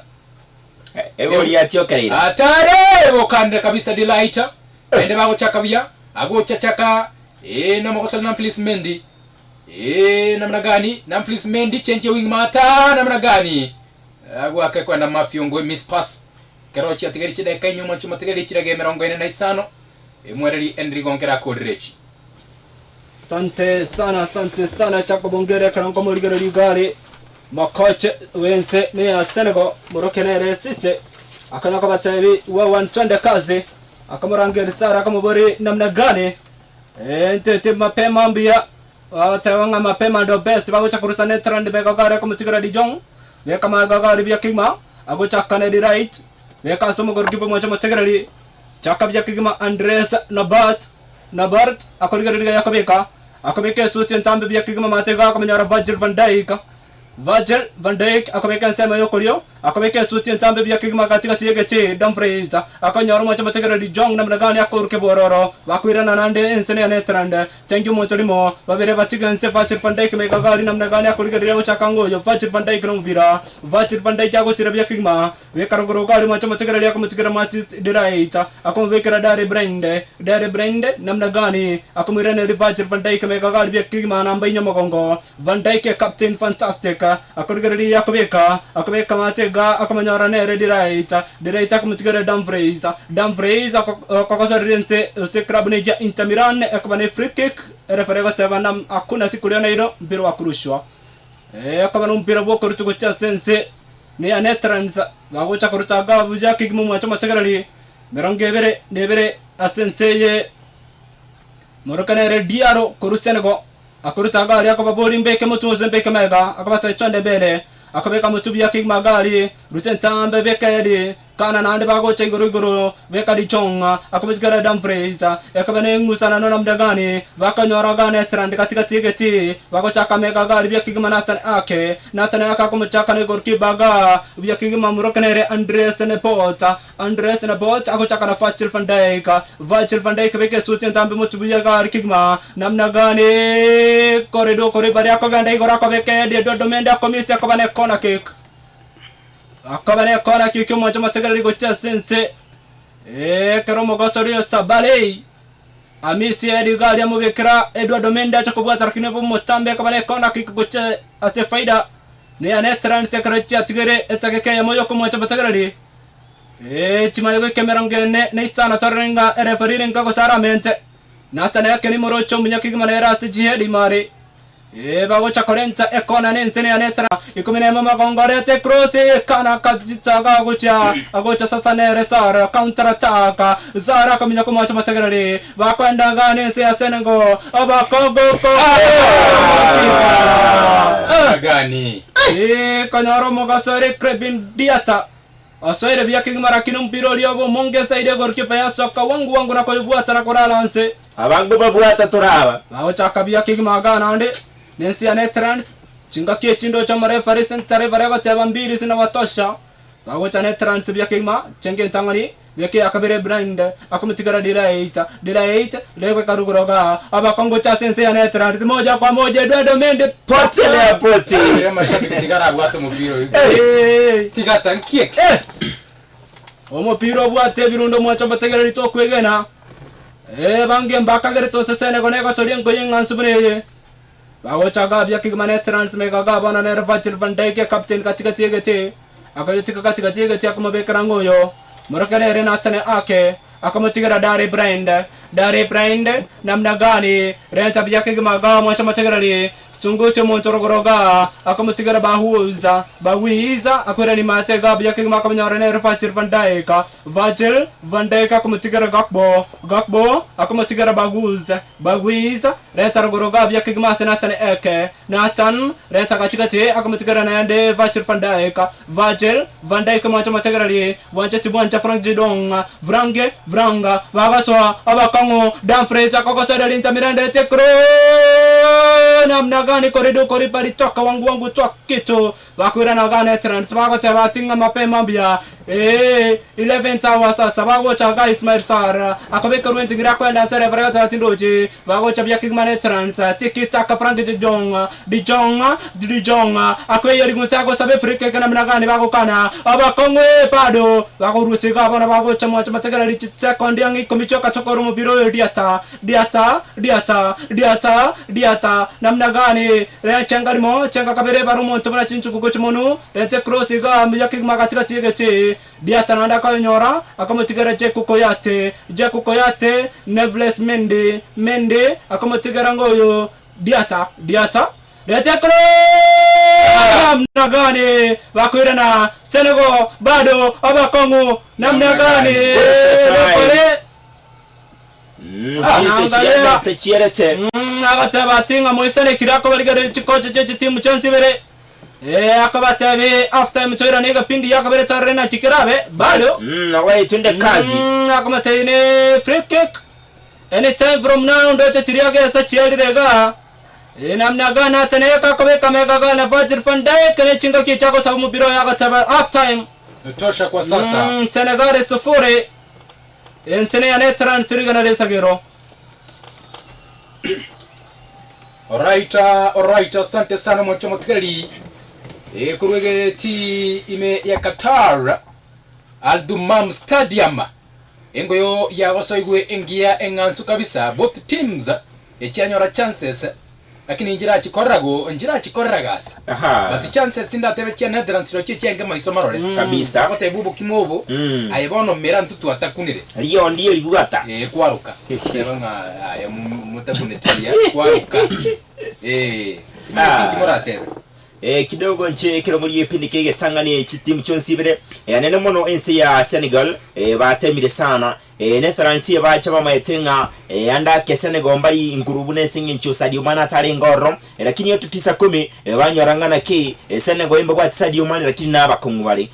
egoli atyokerera atare bokande kabisa delighter ende bago chakabia ago chachaka na makosala na Memphis Mendy namna gani na Memphis Mendy change wing mata namna gani ago akakwenda mafiongo miss pass Kerochi atigari chida kanyo mwancho matigari chida game 45 mwereri Henry Gonkera Kodrechi Sante sana chako bongere karango morigere ligari makoche wense ne ya Senegal morokenere sise akanya ko batabi wa 120 kazi akamurangere sara akamubori namna gani ntete mapema mbia atawanga mapema ndo best bagocha kurusa Netherlands begagara kumutigara dijong beka magagara bia kima agocha kanedi right beka somo gorkipo mwacha mategrali chakabya kigima Andres Nabart akorigara yakabeka akabeka suti ntambe bya kigima matega akamanyara Virgil van Dijk akabeka nsema yokolyo akabeka suti ntambe bya kigima katika tiegete Dumfries akanyara mwacha mategrali jong namna gani akorke bororo bakwirana nande ensene ya Netherlands thank you motolimo babere batiga nse Virgil van Dijk megagali namna gani akorigara yo chakango yo Virgil van Dijk nombira Virgil van Dijk ago tira bya kigima wekarogoro gali mwacha mategrali akomutigara Matthijs de Ligt akomvekera Dare Brande namna gani akomirane Virgil van Dijk megagali bya kigima namba inyomogongo Van Dijk captain fantastic akorigara akobeka matega akamanyara ne de Ligt akomutigara Dumfries akokozorense se krabneja Inter Milan akabane free kick referego tabana akuna sikuliona ilo mpira wa kurushwa akabana mpira bwo kurutugo cha sense ne ya Netherlands bagocha kurutaga buja kigimu mwacho mategarali merongevere nebere asense ye morokanere Diallo kurusenego akurutaga ali akababoli mbeke mutuze mbeke mega akabata itonde bele akabeka mutubia king magali rutentambe bekedi kana nande bago chenguruguru bekadi chonga akamizigara Dumfries akabane ngusana nona mdagani bakanyora gane trend katika tigeti bago chaka mega gali bya kigima Nathan ake akumchaka ne gorki baga bya kigima murokenere Andres Nepot ago chaka na Virgil van Dijk beke suti ntambe mutubia gali kigima namna gani kore bari akoganda igora ko bekedi dodomenda komisi akabane kona kick akabane kona kick mwanzo mategarali gocha sense keromo gosorio Sabale amisi edigali amubekera Edward Menda chakobwa tarakine bo motambe akabane kona kick gocha ase faida ne ya Netherlands sekarachi atigere etakeke ya moyo ko mwanzo mategarali chimayo kamera ngene ne sana torenga referee nga gosara mente natana yake ni morocho munyakigima na erasi jihedi mare bago chakorenta ekona nensene ya Netherlands ikumine mama gongorete cross kana kajitaga agocha sasa nere sara counter attack zara kaminya ko macho mategarali bakwenda gane se ya Senegal abakogo gani kanyaro mogasore Krebin Diata Osoire bia kigimara kinu mpira uliogo mongeza ile goalkeeper ya soka wangu na koibuata na koralanse. Abangu babuata turaba. Bawo chaka bia kigimaga nande. Nensi ya Netherlands. Chinga kie chindo cha marefari sentare varego teba mbili sina watosha. Bawo cha Netherlands bia kigima chenge ntangani. Bia akabere brand akumtikara dira 8 lewe karuguroga aba Kongo cha sense ya Netherlands moja kwa moja Eduardo Mendy Potelea poti. Ile mashabiki tigara bwato mubiro. Tigata nkiek. Omupira bwate birundo mwacho bategera litokwegena. Bange mbakagere to sesene koneka solien koyenga nsubune. Bawo chaga bia kigima Netherlands megaga bana ne Virgil van Dijk captain katika tiegete. Akayotika katika tiegete akumabekera ngoyo. Morakane Renatane ake akamutigara Dare Brand namna gani renta bia kigima ga mwacho mategerali sunguche montorogoroga akamutigara bawiza akwera ni matega bia kigima kamanyara ne Virgil van Dijk akamutigara Gakbo akamutigara bawiza renta rogoroga bia kigima Nathan eke Nathan renta katikati akamutigara nande Virgil van Dijk mwacho mategerali wanje tibwanja Frank Jidong Vranga bagaswa abakango Dumfries akokosera linta Miranda Tekro namna gani kori pari toka wangu toka kitu wakwira na gane Netherlands bagote batinga mapema mbia 11 hours sasa bagocha guys Ismail Sarr akobeka ruenti ngira kwenda sare varagata batindoji bagocha bya kigma Netherlands tiki taka Frank de Jong akweyo ligunsago sabe frike kana namna gani bagokana abakongwe pado bagorusiga bana bagocha mwacha mategera lichi second yangi komichoka tokoro mubiro diata namna gani chengalimo chenga kabere barumo tobana chinchu kugochimonu lente cross ga miyaki magatika tigete diata nanda kanyora akamutigara Jeku Koyate Neves Mendy akamutigara ngoyo diata namna gani wakwirana Senegal bado abakongo namna gani Agatabatinga moisane kirako baligare chikoche cheche timu chonsi bere akabatabe after time toira nega pindi yakabere tarena tikirabe bado nawe tunde kazi akamatene free kick anytime from now ndo chiriage sa chialirega namna gana taneka kabeka mega gana Virgil van Dijk ne chinga kichako sababu mupira yakataba half time tosha kwa sasa Senegal is to fore ensene ya Netherlands rigana resagero. Alright, asante sana mwacho motikali. Kurwege ti ime ya Qatar Al Dummam Stadium. Engoyo ya wasoigwe engia engansu kabisa both teams ekyanyora chances lakini njira chikorragasa but chances sinda tebe kya Netherlands ro kyenge maiso marore kabisa akote bubu kimobo ayibono mera ntutu atakunire riyo ndiyo libugata kwaruka yabanga aya mutakunetia kwaruka mati kimorate kidogo nche kero muri epindi kege tangani chitimu chonsibere nene mono ensi ya Senegal batemire sana Netherlands bacha bamayetenga anda ke Senegal mbali ngurubu nesingi ncho Sadio Mane atari ngoro lakini yote 9-10 banyorangana ke Senegal imba kwa Sadio Mane lakini nabakongo bali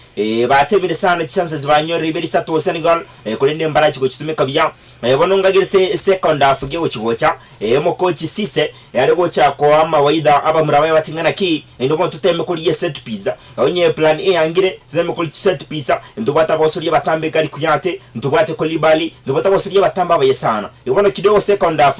batemire sana chances banyore iberi sato Senegal kulende mbara chiko chitumeka bya bononga girete second half ge uchigocha mo coach Cisse yari gocha ko ama waida aba murabaye batingana ki ndo mo tuteme kuri set pizza onye plan A angire tuteme kuri set pizza ndo bata bosuri batambe gali kunyate ndo bate Kolibali ndo bata bosuri batamba baye sana yobona kidogo second half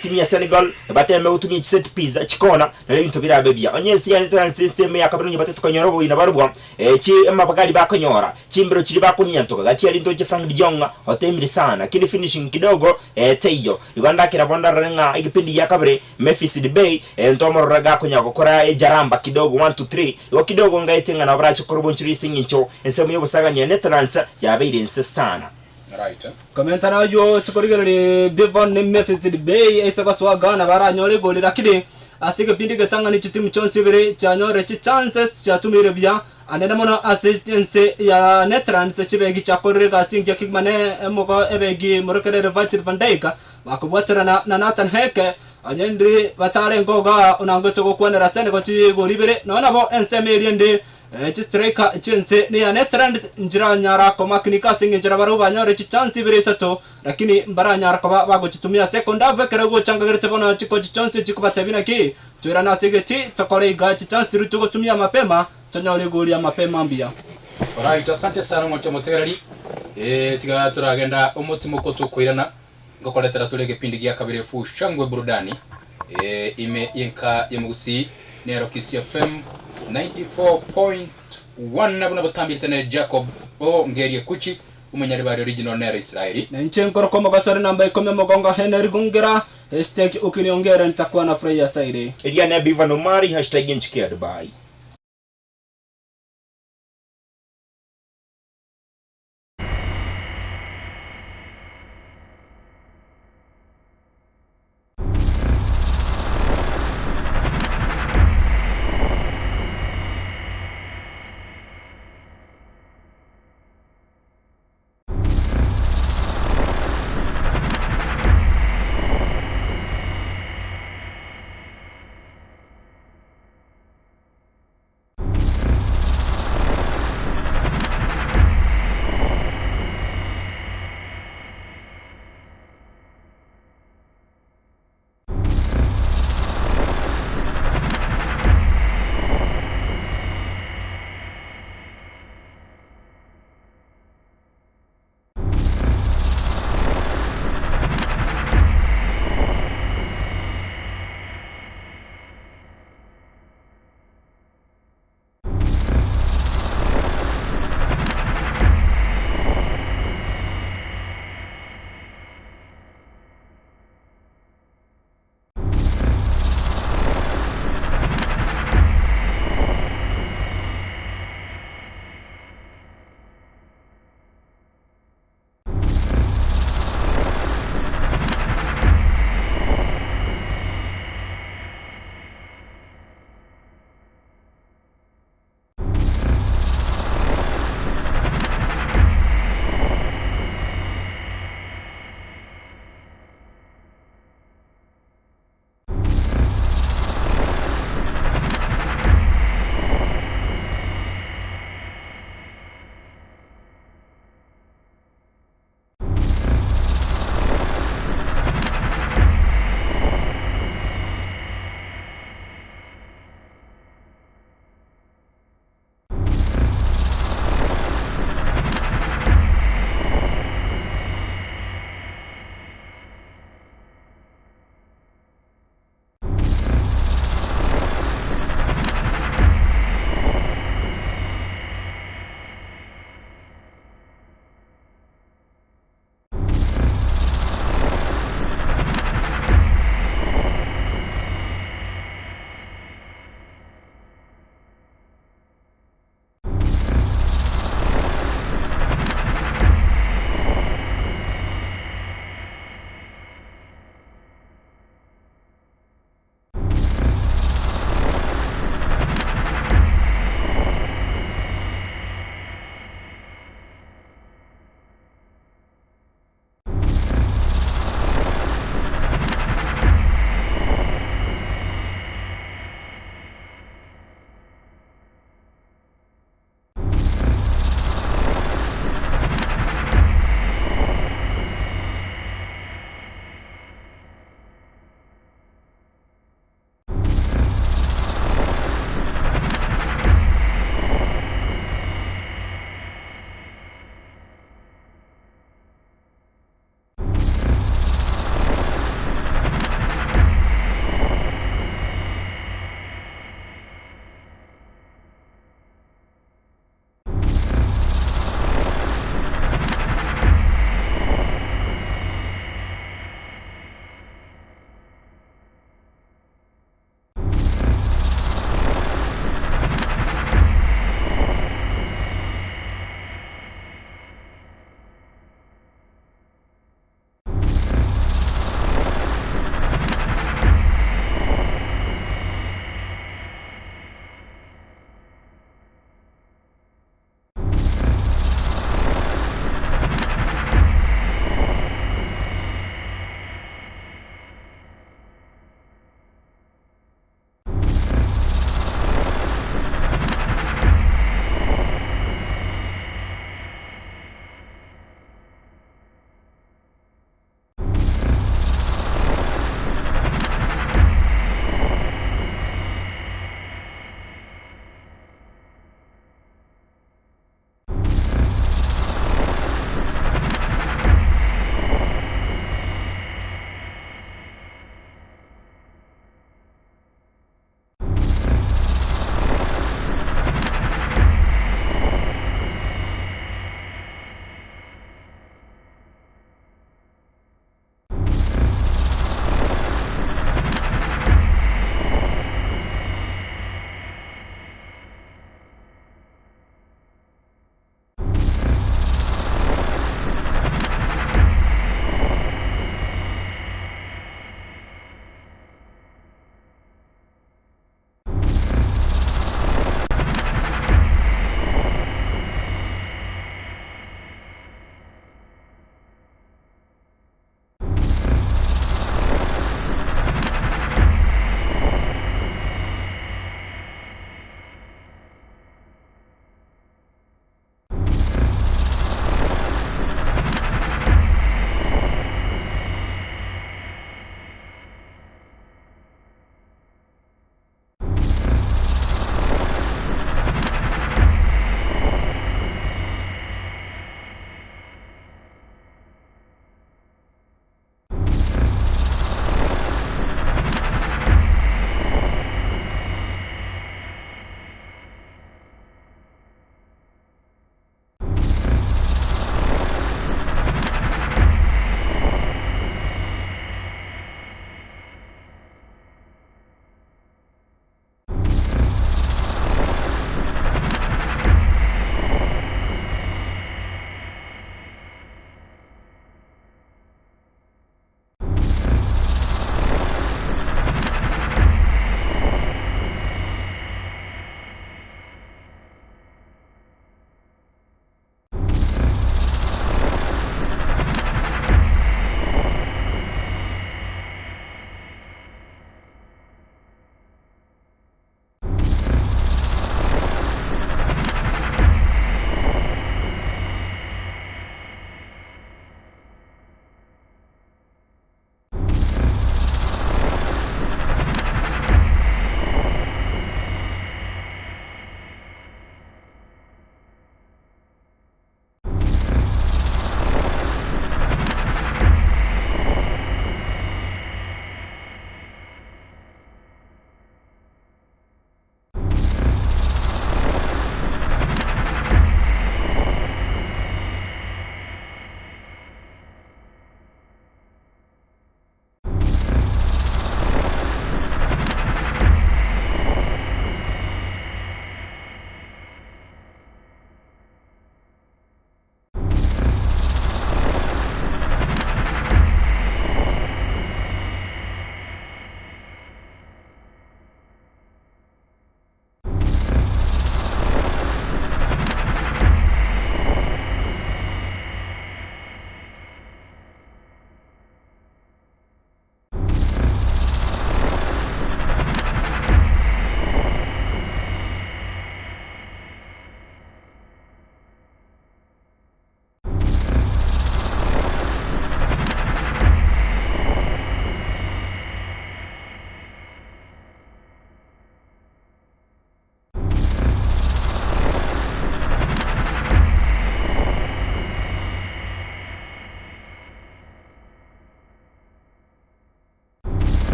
timu ya Senegal bateme utumi set pizza chikona na lebintu birabebya onye si ya Netherlands system ya kabirunye batatu kanyorobo ina barubwa chi amabagali bakanyora chimbiro chiri bakunyantoka gati ali ndoje Frank de Jong otemire sana kini finishing kidogo teyo Uganda kirabonda renga igipindi ya kabire Memphis Depay ntomoro raga kunya gukora jaramba kidogo 1 2 3 yo kidogo ngaitenga na bracho korbo nchiri singincho ensemo yo busaganya Netherlands yabeire sana right komenta na yo tsikorigerere Bivon Memphis Depay esaka swagana baranyore goli lakini asike pindi gatanga ni chitimu chonse bere chanyore chi chances chatumire bya anena mono assistance ya Netherlands chibegi chakorere gasingi kigmane moko ebegi morokere Virgil van Dijk bakubwatira na Nathan Heke anyendri batare ngoga unangoto gukwanira Senegal chi golibere nona bo enseme eliende striker chense ni anetrand njira nyara ko maknika singe njira baru banyore chance bire sato lakini mbara nyara ko bago chitumia second half kare go changa gere tebona chiko chance chikubata bina ki tuira na segeti tokore ga chance turu tugo tumia mapema tonyole goli ya mapema mbia. Alright, asante sana mwacho mutegereri. Tiga turagenda umutimo ko tukwirana ngokoretera turege pindi gya kabire fu shangwe burudani. Ime yenka yemusi Nero Kisi FM 94.1 nabuna batambitene Jacob Ngerie Kuchi umunyari bari original Nero Israeli na nchenkoro kwa magasari namba ikome mogonga Henry Gungera #ukiniongera nitakuwa na furaha zaidi. Eliana Bivano Mari #nchikia Dubai.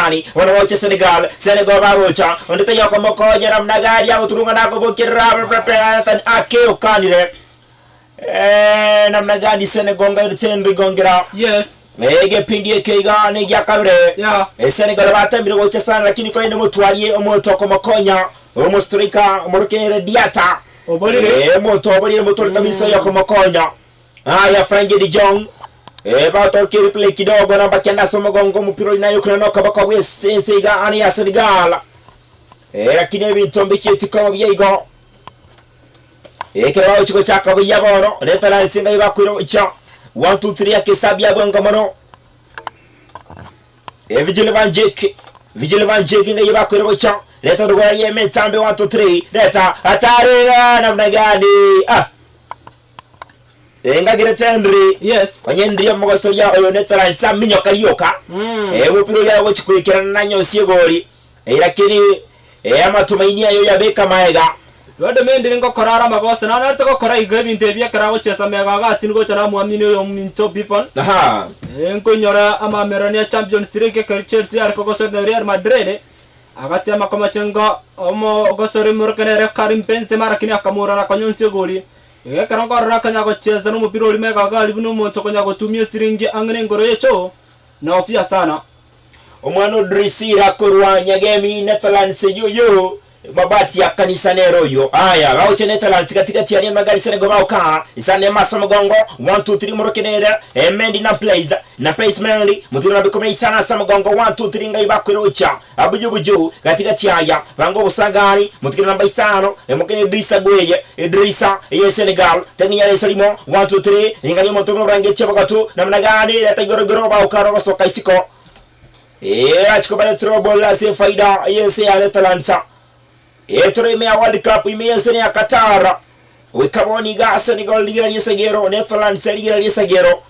gani wanaocha Senegal bagocha ondita yoko mokonya namna gani ya uturunga nako bokira Nathan Ake okanire namna gani Senegal ngarutembe gongira yes ege pindi keiga ne yakabire yeah Senegal batambire gocha sana lakini kwa ine mutwalie omotoko mokonya omostrika omorokere Diata obolire moto kabisa yoko mokonya haya Frankie de Jong bato kiri play kidogo na bakianda somo gongo mpira inayo kuna noka baka wese ga ani ya Senegal lakini bintombe cheti kwa byego kero chiko chaka byabono Netherlands singa ibakwiro cha 1 2 3 akesabya bongo mono Vigil van Dijk nga ibakwiro cha leta ndo ya Metsambe 1 2 3 leta atari namna gani Enga Henry yes kwenye ndiye mgoso ya oyo Netherlands saminyo kalioka upiro ya wochikurikirana nanyo siegori lakini amatumaini ayo yabeka maega Wado mende ngo korara mabosa na narto ko kora igabi ntebya karago chesa mega gati ngo chana muamini yo minto bifon aha enko nyora ama merania Champions League ke Chelsea ar ko gosor Real Madrid agati ama kama chenga omo gosor murkanere Karim Benzema rakini akamura na kanyonsi goli karango rakanya go chesa no mupiro limega gali buno monto konya go tumie siringi angne ngoro yecho na ofia sana omwana Drisi rakurwanya game Netherlands yo mabati ya kanisa nero yo aya gauche Netherlands katikati ya magari Senegal bauka isane masa mgongo 1 2 3 morokenere Mendy na plays Mendy mutira bikome isana sa mgongo 1 2 3 ngai bakwirocha abujubuju katikati ya bango busagari mutira namba isano mukene Idrissa ye Senegal tani ya Salimo 1 2 3 ningali mutira range chebagatu namna gani leta gorogoro bauka rogo soka isiko achiko bale throw ball se faida yese ya Netherlands Etro imea World Cup imea sene ya Qatar wikaboni ga Senegal ligira yesagero Netherlands ligira yesagero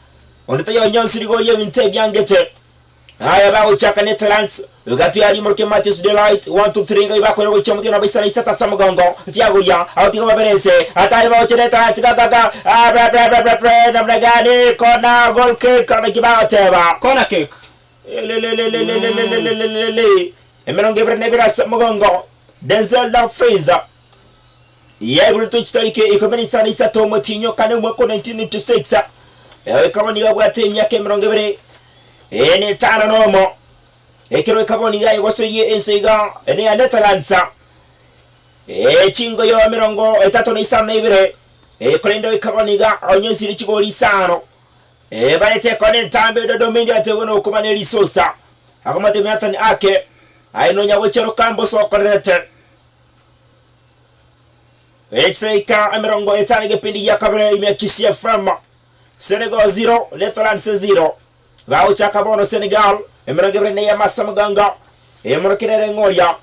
ondita yo nyansi ligo ye winte byangete haya ba uchaka Netherlands ugati ali morke Matheus de Ligt 1 2 3 ngai ba ko ro chamu na bisana isata samugongo Thiago ya awtigo baberense atari ba uchere Netherlands gaga namna gani kona goal kick kana kibao teba kona kick emeronge brenebira samugongo Denzel la Fraser yebulu tuchitalike ikomeni sana isato motinyo kane mwako 1996 kaboni gabwate emyaka 20 ene tano nomo ekero kaboni ga yosoye ensega ene ya Netherlands chingo yo 32 kolendo kaboni ga onyesiri chigoli sano balete kone tambe do domindi ategono kumane risosa akomate Nathan Ake ainonya gochero kambo sokorete Extraika amirongo etani kipindi ya kabla imekisia frama Senegal 0 Netherlands 0 Vaucha kabono Senegal emirongebre ya masa muganga emorokere ngoya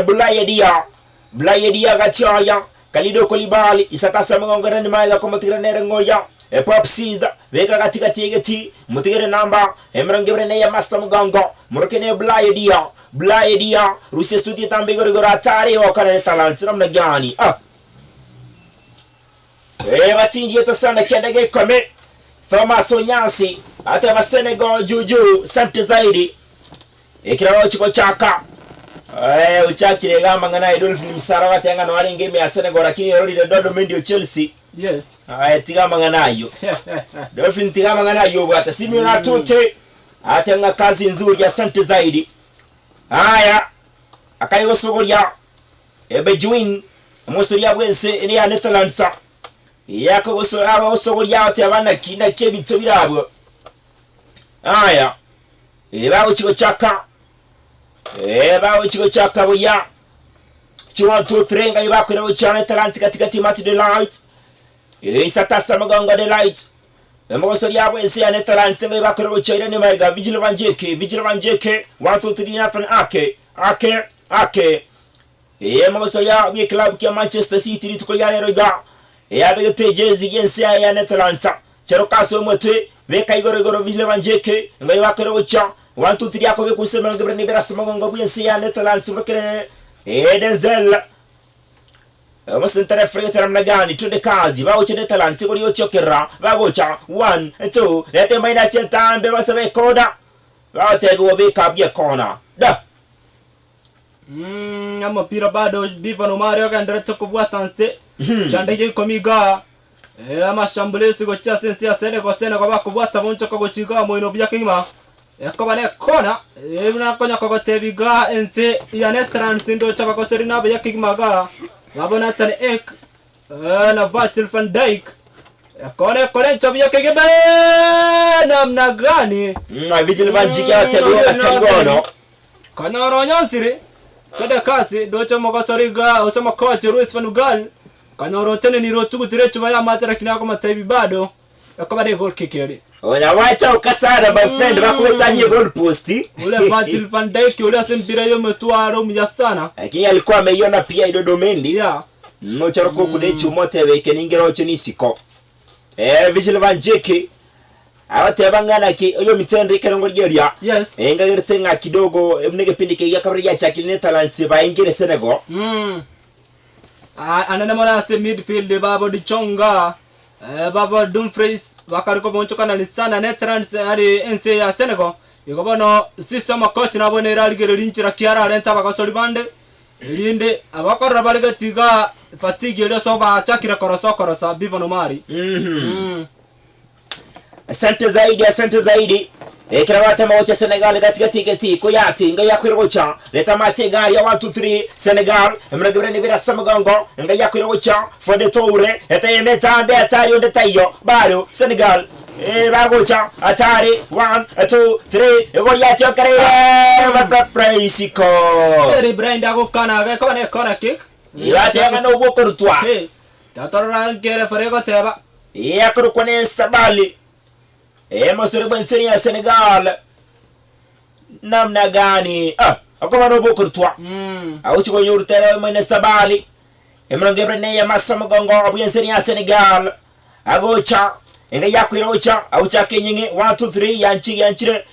Boulaye Dia gatiya Kalidou Koulibaly isatasa muganga ni maiga komotigre nere ngoya Pop Siza vega katika tigeti mutigere namba emirongebre ya masa muganga morokene Boulaye Dia Russia stuti tambe gorigoro atari wakana Netherlands namna gani batingi yeto sana kendege kome Thoma Sonyasi ate ba Senegal juju sante zaidi ikirawo chiko chaka uchakire gama ngana Dolphin Misara tenga no ari ngeme ya Senegal lakini rodi dodo mendio Chelsea yes tigama ngana yo Dolphin tigama ngana yo bata Simona Tute atenga kazi nzuri ya sante zaidi haya akaigo sogoria Bejuin mosoria bwense ni ya Netherlands yako gosogoria ate abana kina kebito birabo haya bawo chiko chaka boya chiwa 2 3 ngai bakwira uchana Netherlands katikati Matheus de Ligt isatasa magongo de Ligt mosoria bwense ya Netherlands ngai bakwira uchana ni maiga Vigil van Dijk 1 2 3 Nathan Ake mosoria wi club kia Manchester City litukolia lero ga abegete jezi yense ya Netherlands chero kaso mote veka igoro Vigil van Dijk ngai bakwira ucha 1 2 3 ako bekusema ngebre ni berasa magongo yense ya Netherlands mokere Denzel Mosentare frete namna gani tunde kazi bawoche Netherlands sigori yochokera bagocha 1 2 lete minus ya tambe basabe koda bawote bobeka bia kona da amapira bado Bivano Mario akaendelea kubwata nse chandege komiga amashambulizi gocha sensi ya Senegal bakubwata boncho kogochiga moino byakima yakobane kona ebuna konya kogotebiga ense ya Netherlands ndo chabakoseri nabo yakimaga babona tane ek na Virgil van Dijk yakone kole nchabia kegebe namna gani Virgil van Dijk atebiwa tangono kana ronyansiri Sada kasi docha mogosoriga osama coach Luis van Gaal kanoro tene ni rotugu tirechu baya matara kinako mataibi bado yakobane goal kick yali ona wacha ukasara my friend bakuletanye goal post ule Virgil van Dijk ule asempira yo metwaro mjasana lakini alikuwa ameiona pia Idodomendi yeah no charoko kudechu mote weke ningero chonisiko Virgil van Dijk abatebangana ki oyo mitende kerongo lyeria yes engageretse nga kidogo emnege pindike yakabri ya chakili Netherlands baingire Senegal anana mona se midfield babo Dichonga babo Dumfries bakariko bonchokana ni sana Netherlands ari ense ya Senegal ikobono system coach nabone raligere linchira kiara renta bakasoli bande elinde abakorra baligatiga fatigue lyo soba chakira korosa Bivano Mari Asante zaidi Kirawata maocha Senegal katika tiketi kuyati nga yakwirocha leta mate gari ya 1 2 3 Senegal mragibere nibira samagongo nga yakwirocha fode toure leta yemeta ambe atari onde tayo bado Senegal bagocha atari 1 2 3 ego yacho kare praisiko eri brand ago kana ko ne kona kick yate ngano bokortwa tatorra ngere farego teba yakuru kone sabali Mosere benseni ya Senegal namna gani akoma no bokurtwa auchi ko yurtere mene sabali emrangebre ne ya masamagongo abuyenseni ya Senegal agocha enga yakwirocha aucha kenyinge 1 2 3 yanchire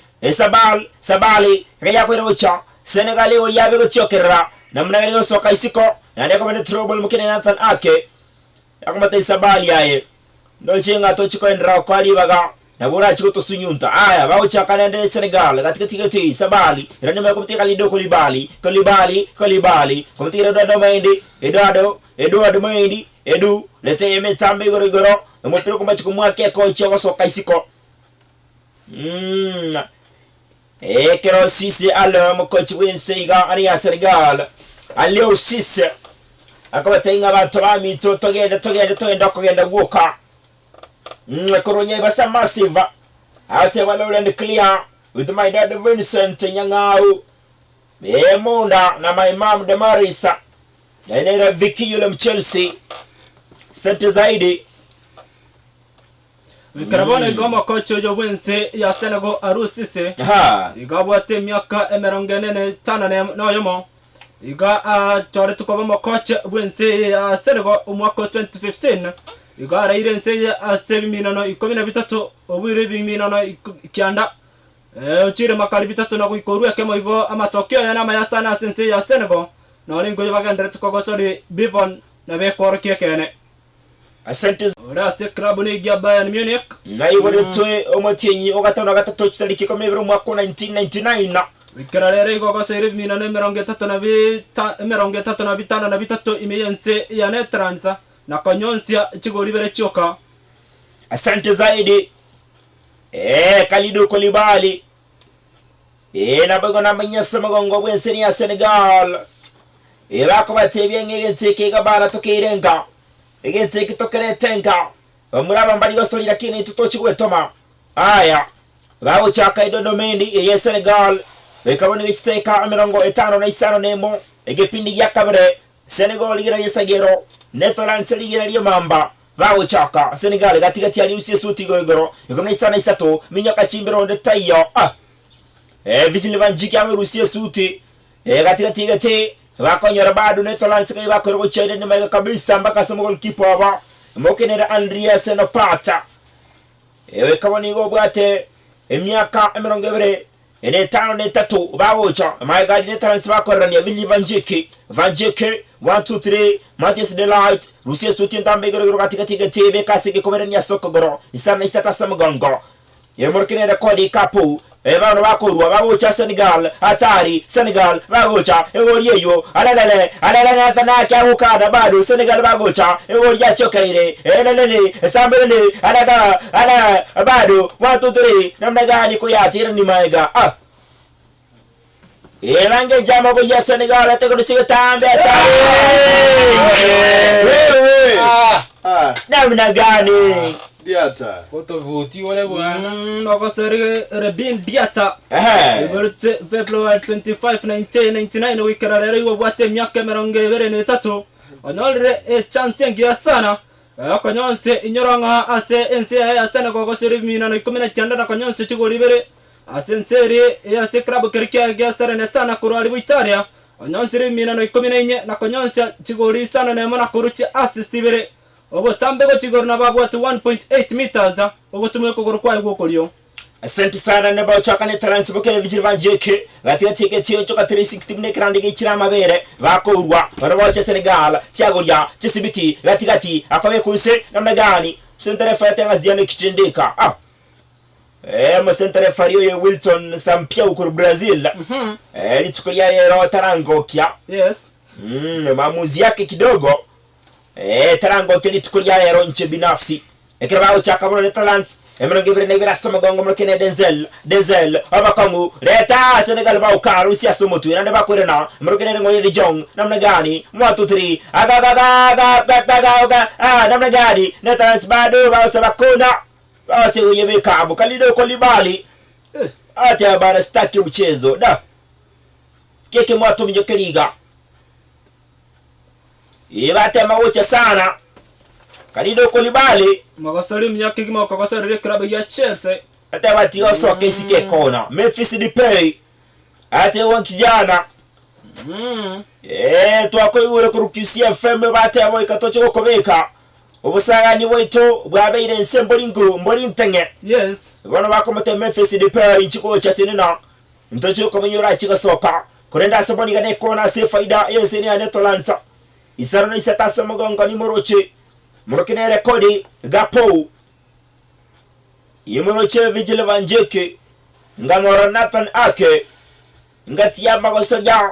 sabali enga yakwirocha Senegal yo yabe gochokera namna gani soka isiko nande ko mene trouble mukene Nathan Ake akomata sabali yaye no chinga to chiko endra kwali baga nabura chiko to sunyunta aya baucha kanende Senegal katika tiketi sabali iranima kumtika lido Kolibali kumtika Eduardo Mendy Edu lete emetambe gorigoro mopiro kumba chiko mwake coach soka isiko kero sisi alo mokochi wenseiga ani ya Senegal alio sisi akabatenga abantu bamito togenda kugenda guoka Koronya basa massive ate wala and clear with my dad Vincent Nyangau Munda na my mom Demarisa na Vicky yule Chelsea sente zaidi Wikarabona igoma coach yo wense ya Senegal arusise igabwa miaka emerongenene tana na yomo iga chore tukoba coach wense ya Senegal umwaka 2015 igara irense ya 7,13 obwire 2,000 uchire makali bitatu na kuikorua kemo igo amatokeo yana mayasana sense ya Senegal na lingo yabagandre tukogosori Bivon na bekor kekene asante ora se club ni ya Bayern Munich na iwore twe omotinyi ogatano gatatu chitariki ko mebro mwaka 1999 wikarare igo gosori 2,35 imeyense ya Netherlands na konyonsia chigoli bere choka asante zaidi Kalidou Koulibaly na bago na manyasa magongo bwenseni ya Senegal bako batebye ngegenteke gabara tokirenga egenteke tokeretenga bamuraba mbali gosolira kini tutochi gwetoma aya bawo chaka Idodomendi ya Senegal bekabone giteka 55 nemo egepindi yakabere Senegal igira yesagero Netherlands ligira liyo mamba bawo chaka Senegal katikati ali usie suti gorogoro ikomna isana isato minyoka chimbero nde tayo Virgil van Dijk amerusie suti katikati gate bakonyora bado Netherlands kai bakoro chede ne mega kabisa mpaka Senegal kipo aba mokenera Andreas Nopata kaboni go bwate emyaka 70 ene 5 bawo cha my god Netherlands bakorania Virgil van Dijk 1 2 3 Matthias de Ligt Russia suti ntambe goro katika TV kasi ke komerania soko goro isana isata samagongo ye morkine rekodi kapo bano bakorwa bagocha Senegal hatari Senegal bagocha egori eyo alelele na kyahukana bado Senegal bagocha egori yachokaire elelele sambele ala bado 1 2 3 namna gani kuyatira ni maiga Elange jama ko ya Senegal ate ko siga tambe namna gani Diata koto buti wala bwana nokosere Rabin Diata February 25 1999 wikarare wo bwate myaka 23 onolre chance ngia sana akanyonse inyoranga ase ense ya Senegal ko sere mina no 19 na kanyonse chigoribere asenseri ya club kerkia gya sare tana kurali Italia onyonsiri mina no 14 na kanyonse chigori sana na mana kuruchi assist ibere obo tambe go chigori na babu at 1.8 meters obo tumwe kugoro kwa igwo kolio. Asante sana na bao chakane taransi bokele vijiri vanjeke gatia tiketi yo choka 360 mne krandi gichira mabere bakorwa barabacha Senegal tiagoria chisibiti gatigati akabe kuse namna gani sentere fete ngasdiane kichindika Msentere fario ye Wilton Sampia ukuru Brazil. Litukulia yero Tarangokia. Yes. Maamuzi yake kidogo. Tarangokia litukulia yero nche binafsi. Ekirabao chaka mwana Netherlands. Mrongivire na ibira samagongo mrokene Denzel. Abakangu. Reta Senegal ba ukaru siya sumutu. Nande ba kurena. Mrokene ngoye di jong. Namna gani. 1 2 3. Namna gani. Netherlands bado ba usabakuna. Ate uyebe kabu kalido kolibali ate abana staki mchezo da keke mwato mjokeliga ibate mawocha sana kalido kolibali magasari myaka gima kokosari club ya Chelsea ate bati osoka isike kona Memphis Depay ate wankijana twako yure kurukisia FM bate abo ikatoche kokobeka Obusagani bweto bwabeire nsemboli nguru mboli ntenge. Yes. Bano bakomote Memphis Depay ichiko chatinena. Ntocho komenyora chikasoka. Kurenda saboni gane kona se faida yese ni Netherlands. Isarona isata samagonga ni moroche. Morokene rekodi gapo. Yemoroche vigile vanjeke. Ngamora Nathan Ake. Ngati ya magosoja.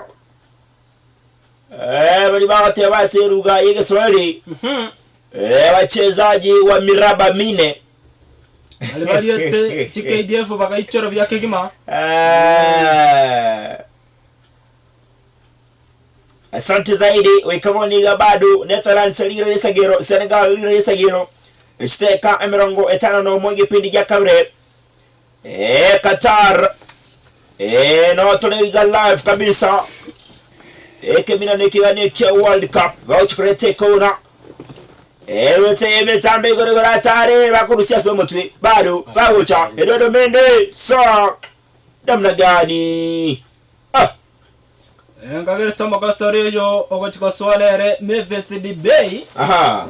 Bali bagate baseruga yege swali. Wachezaji wa miraba mine alibaliyete TKDF bakaichora byake gima. Asante zaidi wekaboniga bado Netherlands lire sagero Senegal lire sagero steka emirongo etano no mwege pindi gya kabre Qatar no tolega live kabisa kemina nekigane kia World Cup vauchikurete kona Erote emetambe gorogora tare bakurusia somotwe bado bagocha edodo mende so namna gani ngagere tomakasori yo ogochiko swalere Memphis Depay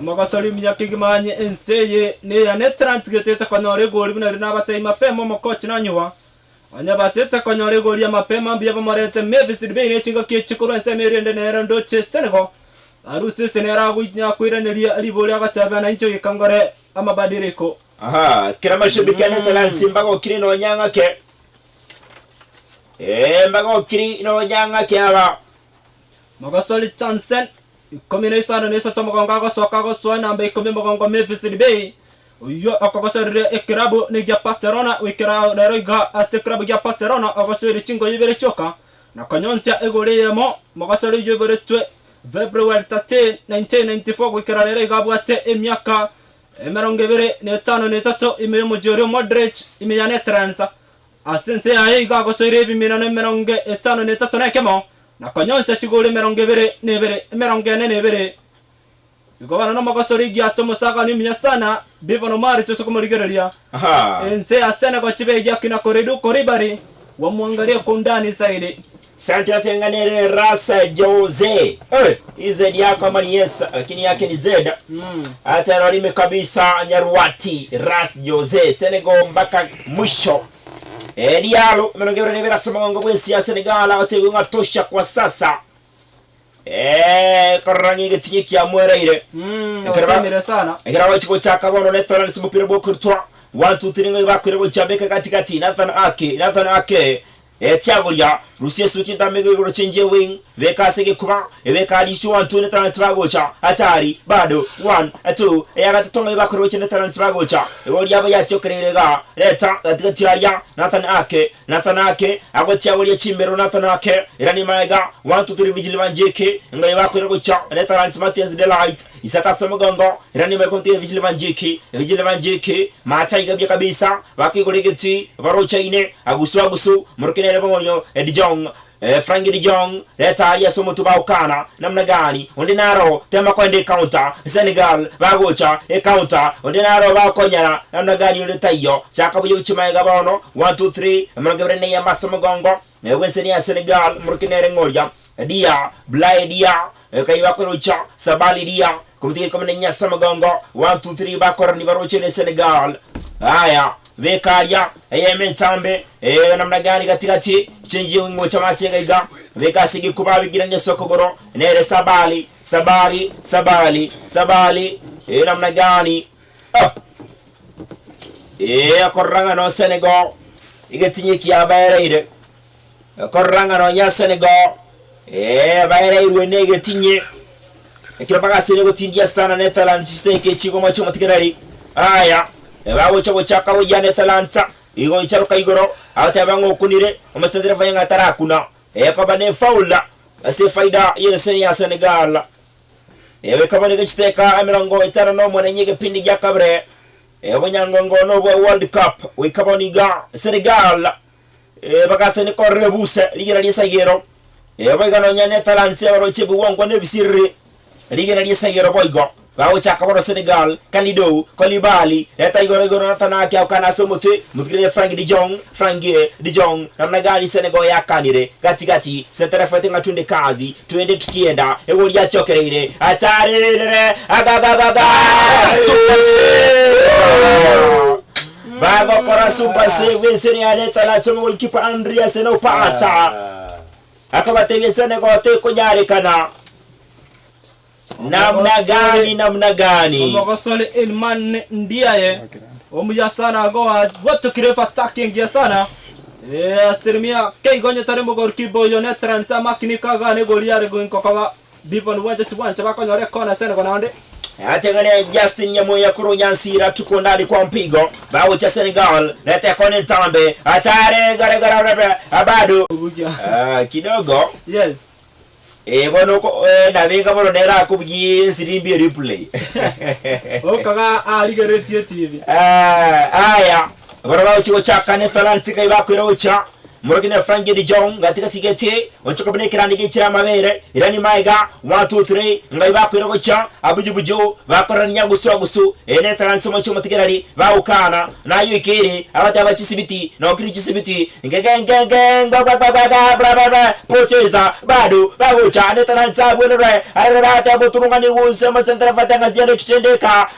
makasori myaka gimanye enseye ne ya Netherlands geteta kanore goli bina rina batay mapema mokochi nanywa anya bateta kanore goli ya mapema biya bamarete Memphis Depay ne chinga kichikuru ensemere ndene ndoche Senegal arusi senera gunya kwiraniria liboli agatabana incho ikangore amabadiriko kira mashabiki ya Netherlands mbago kiri no nyanga ke mbago kiri no nyanga ke aba magasoli chansen komine sana ne soto magonga go soka go swana mbe kombe magonga Memphis Depay uyo akogosore ekrabu ne ya Barcelona wikira deroga asekrabu ya Barcelona agosori chingo yibere choka na kanyonsia egole yemo magasoli yibere twe February 13 1994 wikararere gabwate emyaka 23 imemujoro Modric imya Netherlands asense ayi gagosore bimina 53 nekemo na kanyonsa chigole 24 igobana no magosore gyato musaga ni mya sana bivano mari tusokomorigereria ense asena ko chibe gyakina koredu koribari wamwangalia kundani zaidi. Sante tenganere Rasa Jose. Izedi yako ama ni yes, lakini yake ni Z. Hata nalime kabisa Nyaruati Ras Jose Senegal mpaka mwisho. Diallo menongera nevera samango bwensi ya Senegal atego ngatosha kwa sasa. Karangi getinyi ya mwereire. Otemire sana. Ekirawa chiko chaka bono Netherlands mupira bwo kurtwa. 1 2 3 ngo bakwira go chambeka katikati Nathan Ake Tiagolia Rusia suti ndamego go change wing bekasege kuba ebekali 1 2 Nathan Sibagocha atari bado 1 2 yagatonga bakwira go Nathan Sibagocha egoli yaba yatyokererega leta katikati aria Nathan Ake ago Tiagolia chimbero Nathan Ake irani maiga 1 2 3 vigile vanjeke ngo bakwira go cha Nathan Mathias Delight Isaka Samugongo irani mai konti vigile vanjeke mata igabye kabisa bakigolegeti barocha ine agusu murkenere bonyo Edjong Frankie de Jong leta alia somo tubaukana namna gani ondinaro tema kwende counter Senegal bagocha counter ondinaro bakonyara namna gani ondetayo chaka buyo chimaga bono 1 2 3 amagabrene ya masamugongo wenseni ya Senegal murkenere ngoya dia blay dia kaiwa korocha sabali dia kumtike komene nya samagongo 1 2 3 bakora ni baroche ne Senegal haya bekaria mentambe namna gani katikati chenje ngo chamati gaiga bekasigi kubabigira ne sokogoro nere sabali namna gani akoranga no Senegal igetinye kia baire akoranga no nya Senegal baire irwene igetinye ekira baga Senegal tindia sana Netherlands stake chigo macho matikirari haya bawo chago chakawo ya Netherlands igo icharuka igoro atabango kunire omasendera vayanga tarakuna ko bane faula ase faida yese ya Senegal kabane gachiteka amirango itara no mone nyege pindi gya kabre bonyango no World Cup we kaboniga Senegal bagase ne korrebuse ligira lisagero bagano nya Netherlands baroche buwongo ne bisirri ligira lisagero boygo bawo chaka boro Senegal Kalidou Koulibaly eta igoro Nathanake akana somote muzgire Frankie de Jong namna gani Senegal yakanire katikati sentere fete ngatunde kazi tuende tukienda egoli yachokerere atarere agaga bago kora super save seriale tala tsomo kipa Andrea Senopata akabate Senegal te konyare kana namna gani Mogosole Ilman ndiaye omuya sana go watu kirefa attacking ya sana asilimia kei gonye tare mogor kiboyo Netherlands makini kaga ne goliare go inkokawa bivon wanje tubanje bakonyore kona sene kona onde atengane Justin Nyamoya Kurunyansira tuko ndani kwa mpigo bawo cha Senegal leta kone tambe atare gara abado kidogo yes bono ko nabega bono nera kubyi sirimbi replay okaga aligaretie TV aya baraba uchigo chaka Netherlands kai bakwira ucha murokine Frankie de Jong gatika tigete onchoko bene kirandi gichira mabere irani maiga 1 2 3 ngai bakwira ucha abujubujo bakora nyagusu Netherlands mocho mutigerari baukana na yikiri abata bachisibiti no kirichisibiti ngegengeng bla pocheza bado bagocha Netherlands abwelere arabata boturungani wuse masentera fatanga ziano kitendeka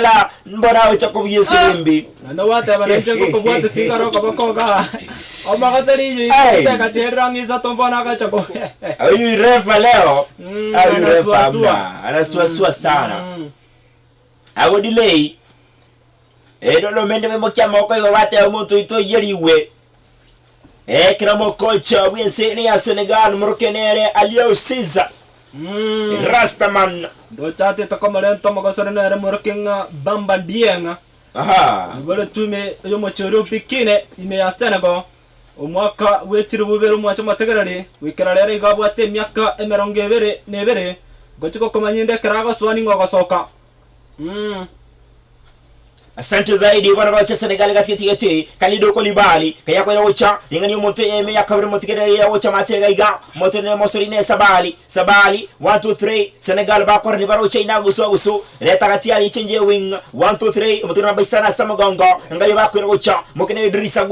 la mbona ucha kubyesirimbi na wata bananje ko kubwata singaro kabakoga omagazali yiteka cherrangi za tombona gachako ayu refa leo ayu refa anasuasua sana ago delay dolo mende memokia moko yo wate omuntu ito yeriwe kramo coach wense ni ya Senegal murkenere Aliou Cisse Rastaman do chate to komalento magosore nere murkenga Bamba Dieng bolo tume yo mochoro pikine ime ya Senegal omwaka wechiri bubero mwacho mategerari wikararere igabwate myaka 22 gochiko komanyinde karago swani ngogosoka asante zaidi bwana bacha Senegal gatiketi Kalidou Koulibaly kaya kwera ocha ingani umuntu eme yakabire mutigere ya ocha matega iga motene mosorine sabali 1 2 3 Senegal bakora ni barocha inagusu leta katia ali change wing 1 2 3 mutuna baisana samagongo ngayo bakwera ocha mukene Idrissa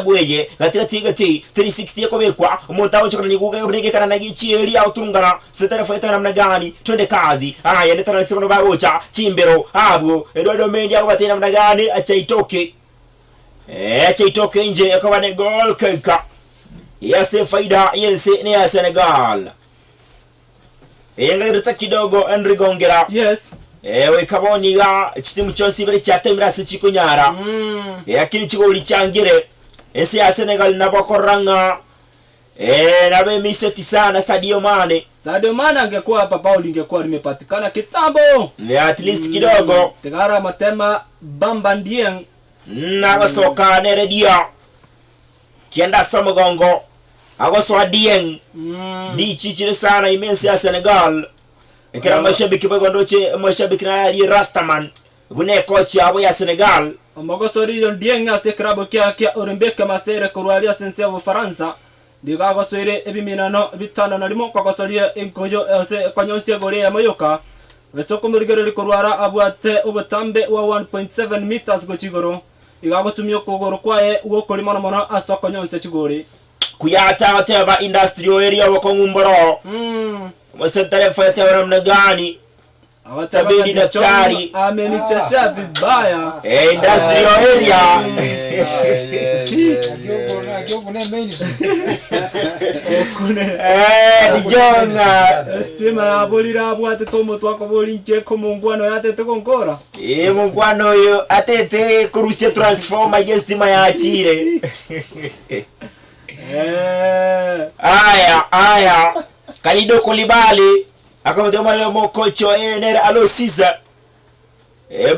Gueye gatiketi 360 yakobekwa umuntu awocha ni guga brige kana nagichi eri autungana setera feta namna gani twende kazi aya netana simono barocha chimbero abu Eduardo Mendy akwatena mnagani achaitoke nje akawa ne goal keka yase faida yense ne ya Senegal ngirita kidogo Henry Gongera yes wekaboniga ekitimu kyonsi ibere kyatemera se kikunyara yakini kigoli cyangire ensi ya Senegal nabakoranga nabe miseti sana Sadio Mane angekuwa hapa Paul ingekuwa limepatikana kitambo at least kidogo tegara matema Bamba Dieng nagosoka neredia kienda samugongo agoso Dieng di chichire sana imensi ya Senegal ekera mashabiki bagondoche mashabiki na ali Rastaman gune coach abo ya Senegal amagosori Dieng ase krabo kia Olympique Marseille kurwalia sense ya Faransa diga gosore ebiminano bitano nalimo kwagosori enkoyo ase kwanyonse gore ya mayoka wesoko murigere kurwara abwate ubutambe wa 1.7 meters gochigoro igagotumyo kogoro kwae uwo kolimana mona asoko nyonse chigore kuyata oteba industrial area wako ngumboro msentare fete waramna gani Tabidi daktari amenichezea vibaya industrial area Dijonga estima ya bolira abwate tomo twako bolinche komungwano yate tokonkora mungwano yo atete kurusia transformer yestima ya achire aya Kalido Koulibaly akamdema leo mokocho nera alo Siza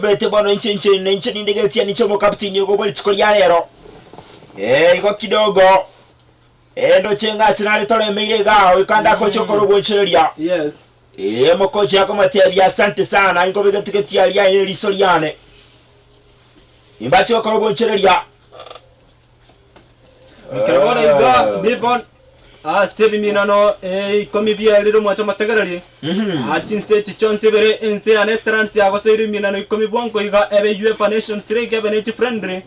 bete bono nche ndegeti ni chomo captain yuko boli tikolia lero iko kidogo ndo chenga sinale tole meirega ikanda ko chokoro boncheria yes mokocho yakomatebya asante sana ingo bega tiketi ya ile risoliane imbacho chokoro boncheria Karabona iga Bivon sebi minano komi bia lero mwacho mategarali achinse chichonse bere ense anetrans ya gosiri minano komi bonko iga ebe UEFA Nations League ebe neti friendly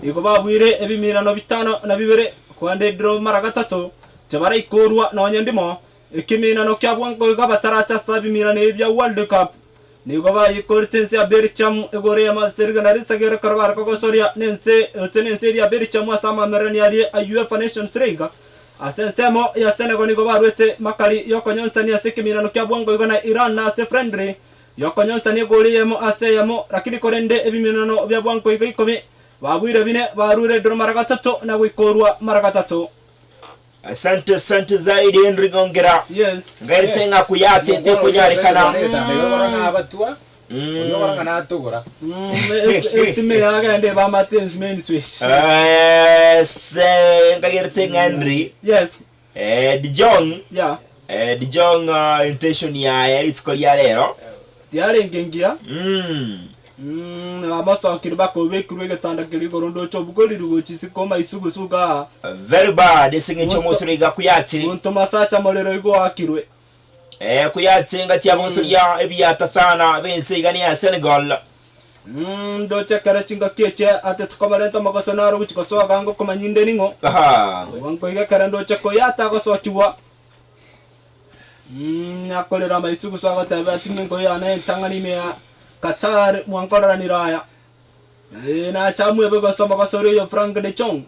igo babwire ebi minano bitano na bibere kwande draw mara gatatu chabara ikorwa na nyandimo ikiminano kya bonko iga bataracha sabi minano ebya World Cup nigo ba ikortense ya Bercham egore ya maserga na risagera karbar ko gosoria nense ya Bercham asama merani ali UEFA Nations League asensemo ya Senegal nigo barwete makali yokonyonsa ni asekimirano kya bwango igona Iran na ase friendly yokonyonsa ni goliyemo aseyemo lakini korende ebiminano bya bwango igikome babwire bine barure dro mara gatatu na wikorwa mara gatatu asante zaidi Henry Gongera yes ngaitenga kuyate te kunyalikana abatwa Orang na tugura. Estime yaga ende ba matens main switch. Se ngaitenga Henry yes De Jong yeah De Jong intention ya itskolia lero tiare ngengia amaso akiriba ko bekuru getanda kirigorondo chobugoli rugochisi koma isugu suga very bad isinge chomosuriga kuyati unto masacha molero igo akirwe kuyati ngati abosuria ebiyata sana bense igani ya Senegal ndo chekara chinga keche ate tukamarento magosonaro buchikosoa gango komanyinde ningo wanko iga karando cheko yata gosochiwa akolera maisugu swaga tabe timingo yana tangani me Qatar mwankora ni raya na chamu ebego soma gosori yo Frank de Jong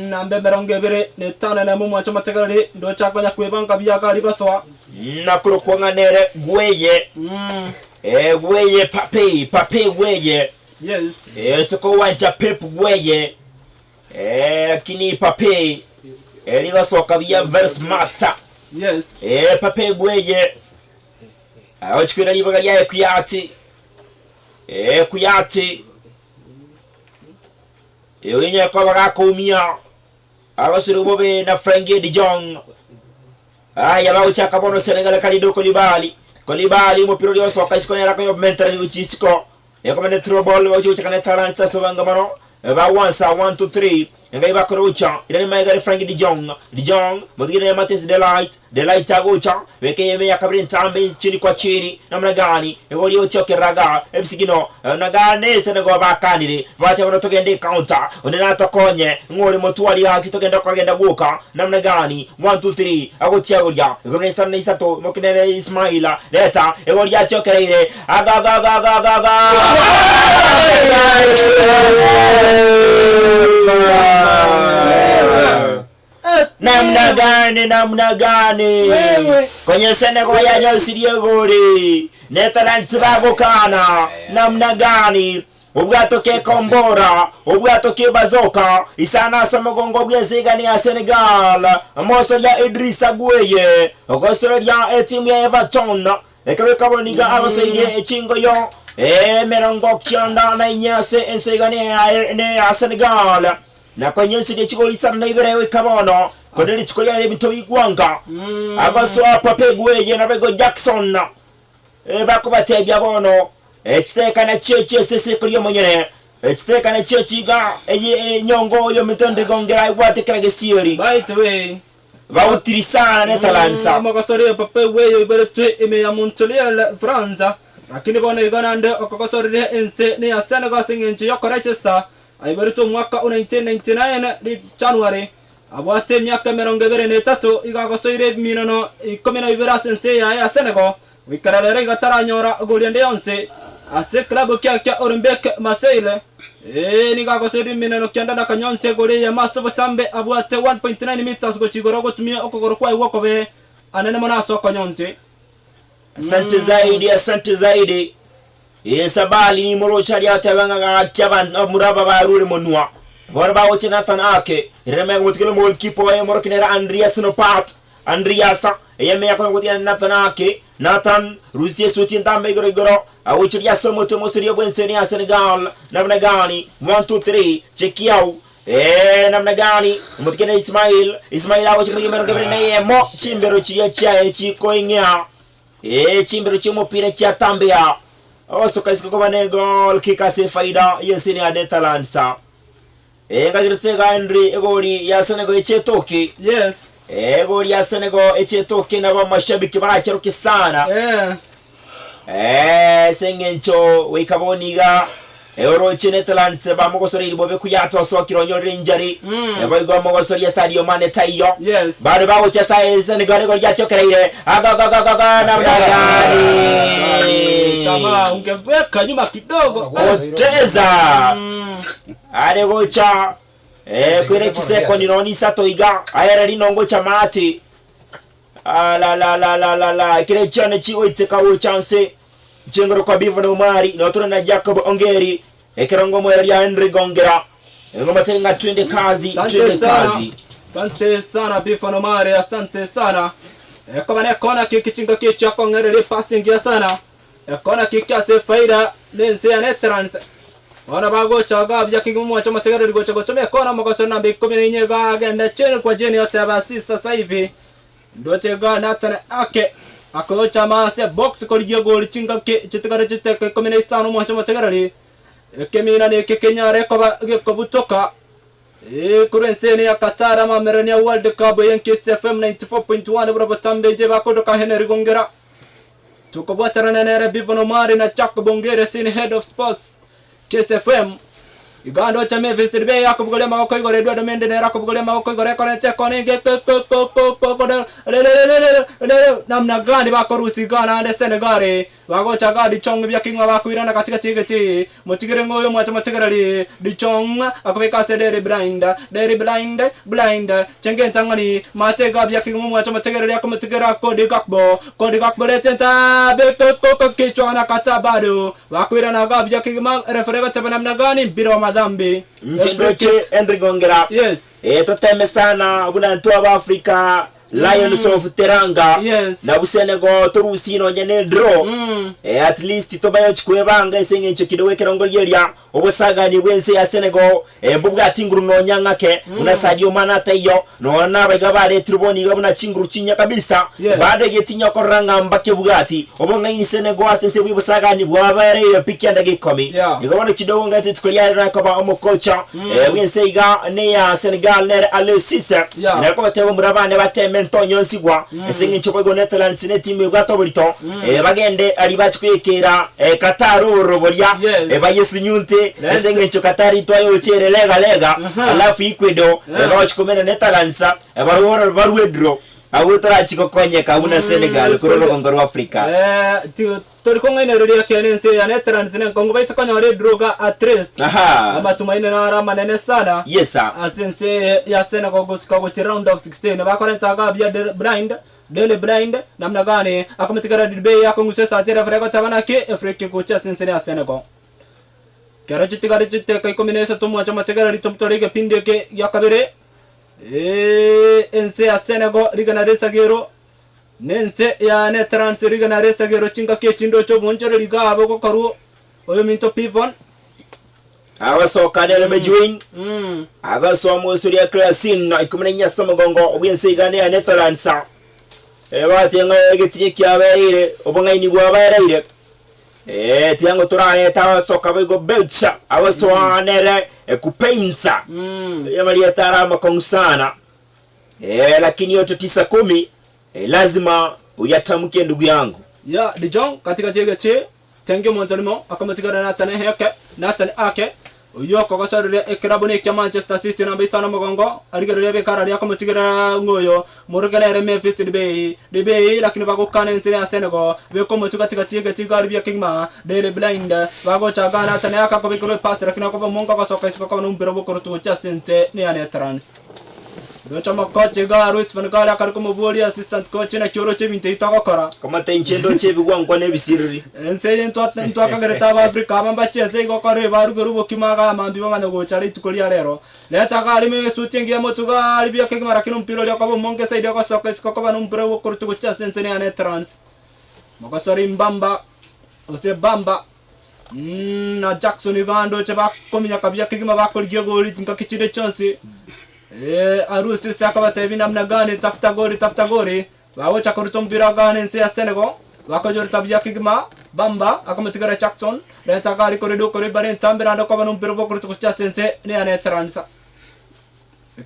nambe meronge bere ne tana na mu mwacho mategali ndo chakwanya kwebanga byaka ligosoa nakuro kwanganere gweye gweye pape gweye yes soko wanja pep gweye lakini pape ligosoka bya verse mata yes pape gweye Ochikira libaga lya kuyati kuyati yenye kwa bagakumia abasuru bobe na Frank de Jong yaba uchaka bono Senegal Kalido Koulibaly mo piro soka iskonera ko mentally uchisiko yakomene throw ball wa uchaka na talent sasa bangamano ba 1 2 3 ngai bakrocha irani maigari Frank de Jong modigine Matheus de Light agocha weke yeme yakabrin tambe chini kwa chini namna gani egoli ochoke raga ebisigino nagane Senegal bakanire bacha bano togende counter onena tokonye ngoli motwali haki togenda kwagenda guka namna gani 1 2 3 agotia golia egone sanne isato mokinere Ismaila leta egoli achokereire aga namna gani kwenye Senegal yanyosirie goli Netherlands bagukana namna gani ubwato ke kombora ubwato ke bazoka isana samagongo bwezigani ya Senegal amoso ya Idrissa Gueye ogosoro ya timu ya Everton ekero kaboniga agoseide echingo yo merongo kyanda na inyase ensegani ya Senegal na kwenye sidi chigoli sana na ibere kabono kodeli chigoli ya bintu igwanga agoswa Pape Gueye na Bego Jackson bakubate byabono ekiteka na cheche sese kuri monyene ekiteka na chechiga nyongo yo mitondo gongera ibwate kiragesiri by the way bawutirisana Netherlands makasore Pape Gueye ibere twe ime ya Montreal France lakini bona iganande okakasore ense ni ya Senegal singenje yo Leicester ibere to mwaka 1999 di January abwate myaka 23 igagasoire minono ikomena ibera sense ya Senegal wikararere igataranyora goliende yonse ase club kya Olympique Marseille nigagosiri minono kyanda na kanyonse goli ya Maso Batambe abwate 1.9 meters go chigoro gotumia okogoro kwa iwokobe anene mona so kanyonse. Asante zaidi sabali ni morocha ya tabanga ga kyaban muraba barule monwa bora bawo Nathan Ake reme ngotikelo mol kipo ya morokinera Andreas yeme yakon ngotia Nathan Ake Nathan Rusie suti ndambe goro awichuria somo to mosiri bwenseni ya Senegal namna gani 1 2 3 chekiao namna gani mutkena Ismail awo chimwe mero gabrina mo chimbero chia chikoinya chimbero chimo pire cha tambia oso kaisiko kwa gol kikase faida yesini ya Netherlands ngajiritsega Henry egoli ya Senegal echetoki yes goli ya Senegal echetoki na bamashabiki baracheruke sana sengencho wikaboniga Oroche Netherlands bamugosori libobe kuyato so kironyo injury bayigo mugosori ya Sadio Mane tayo yes bado bawo chesa Senegal gol yachokereire aga namdagani kama ungebeka nyuma kidogo oteza ale gocha kwere chiseko ninoni sato iga ayera linongo cha mate la kire chane chiwo iteka wo chance chengoro kwa Bivano Umari na otona na Jacob Ongeri ekerongo mwera ya Henry Gongera ngoma tenga twende kazi asante sana Bivano Umari asante sana kama ne kona kichinga kicha kongere passing ya sana kona kikase faida lense ya Netherlands wana bago chaga bya kingumu cha mategero ligo chago tome kona makaso na mbiko mine ga agenda chene kwa jeni yote abasi sasa hivi ndo chega Nathan Ake akocha mase box koligia gol chinga ke chitakare chiteke komine stano mo cha mategero li kemina ne kekenyare ko butoka kurense ne yakatara ma merania World Cup Yankees FM 94.1 bro tambe je bakodoka Henry Gongera tukobwatara nere Bivano Umari na Chako Bongere sini head of sports KSFM igando cha Memphis Bay yakubugole magoko igore dwa domende ne rakubugole magoko igore kone cheko ne namna gani bakorusi gana ande Senegal bagocha gadi chong bya kingwa bakwirana katika chigeti mutigere ngoyo mwacha mategerali dichong akubeka sedere blind chengentangani matega bya kingwa mwacha mategerali akomutigera kodi gakbo letenta bekoko kichwana katabado bakwirana gabya kingwa referega namna gani biro madhambi mchendoche Henry Gongera yes toteme sana bunantu aba Africa Lions of Teranga yes na Senegal torusino nyene draw at least tobayo chikwebanga isengenche kidowe kerongo yeria obosagani bwense ya Senegal mbubwa tinguru no nyangake una Sadio Mane tayo no na bagabare triboni gabuna chinguru chinya kabisa baada yetinya koranga mbake bugati obonga ini Senegal asense bwibosagani bwabare pikyanda gikomi igabona kidowe ngati tukulia rakaba omukocha bwense iga ne ya Senegal ne Ale Cisse inako batebo murabane bateme Antonio Nsigwa esengenche kwa Netherlands ne timu bwatoborito bagende ali bachikwekera Qatar uroboria bayesu nyunte esengenche Qatar itwayo chere lega alafu Ecuador bachikomena Netherlands barwedro agutora chiko kwenye kabuna Senegal kuroro kongoro Africa tori ko ngai nereria kenense ya Netherlands ne kongo baitsa kanyore droga at least amatumaini na rama nene sana yes sir asense ya Senegal go to round of 16 bakorenta ga bia Daily Blind namna gani akometikara dibe yako ngusesa atira frego tabana ke Afrika ko cha sense ya Senegal kera chitigari chitte kai kombinesa to mwacha mategara litomtore ke pinde ke yakabere ense ya Senegal rigana resagero nense ya Netherlands rigana resagero chinga ke chindo cho bonjere liga abo ko karu oyo minto pivon abasoka dele bejuin abasomo suria clasin na ikumenya samagongo obyense igane ya Netherlands batenga gitiye kyabaire obongaini bwabaire tiango turane tawa soka bigo belcha awaswanere kupensa yamalia tarama konsana lakini yote 9-10 lazima uyatamke ndugu yangu ya Dijon katika jegete tenge montalimo akamatikana natane heke natane ake uyoko gasarure ekrabone kya Manchester City na bisana mogongo aligarure bekara ya kamatikana ngoyo murugana re Memphis Debay lakini bagokana nsene ya Senegal beko mutu katika jegete galibia kingma Daily Blind bago chagana natane aka ko bikoro pass lakini ko monga ko soka ko no mpira bokoro to Chelsea ne ya Netherlands Dochama coach ga Ruiz van Gaal akariko moboli assistant coach na kyoro chebinte itakokora kama tenchendo chebigwa nkwane bisiriri ense ntwa kagareta ba Afrika mamba cheze go kare baru gorubo kimaga mambi bamana go chari tukolia rero leta gali me sutingi motuga alibia ke mara kinu mpiro lyo kabo monge saidi ko soka ko banu mpiro wo kortu go chase ense ne Netherlands makasori mbamba ose bamba na Jackson Igando cheba kominya kabia ke gima ba kolgio goli nkakichire chance arusi sakabata hivi namna gani tafuta goli waocha kurutumbira gani nsi ya Senegal wakajori tabia kigma bamba akamatigara Jackson leta gali korido koribare ntambira ndo kwa numpiro bokurutu kucha sense ne ya Netherlands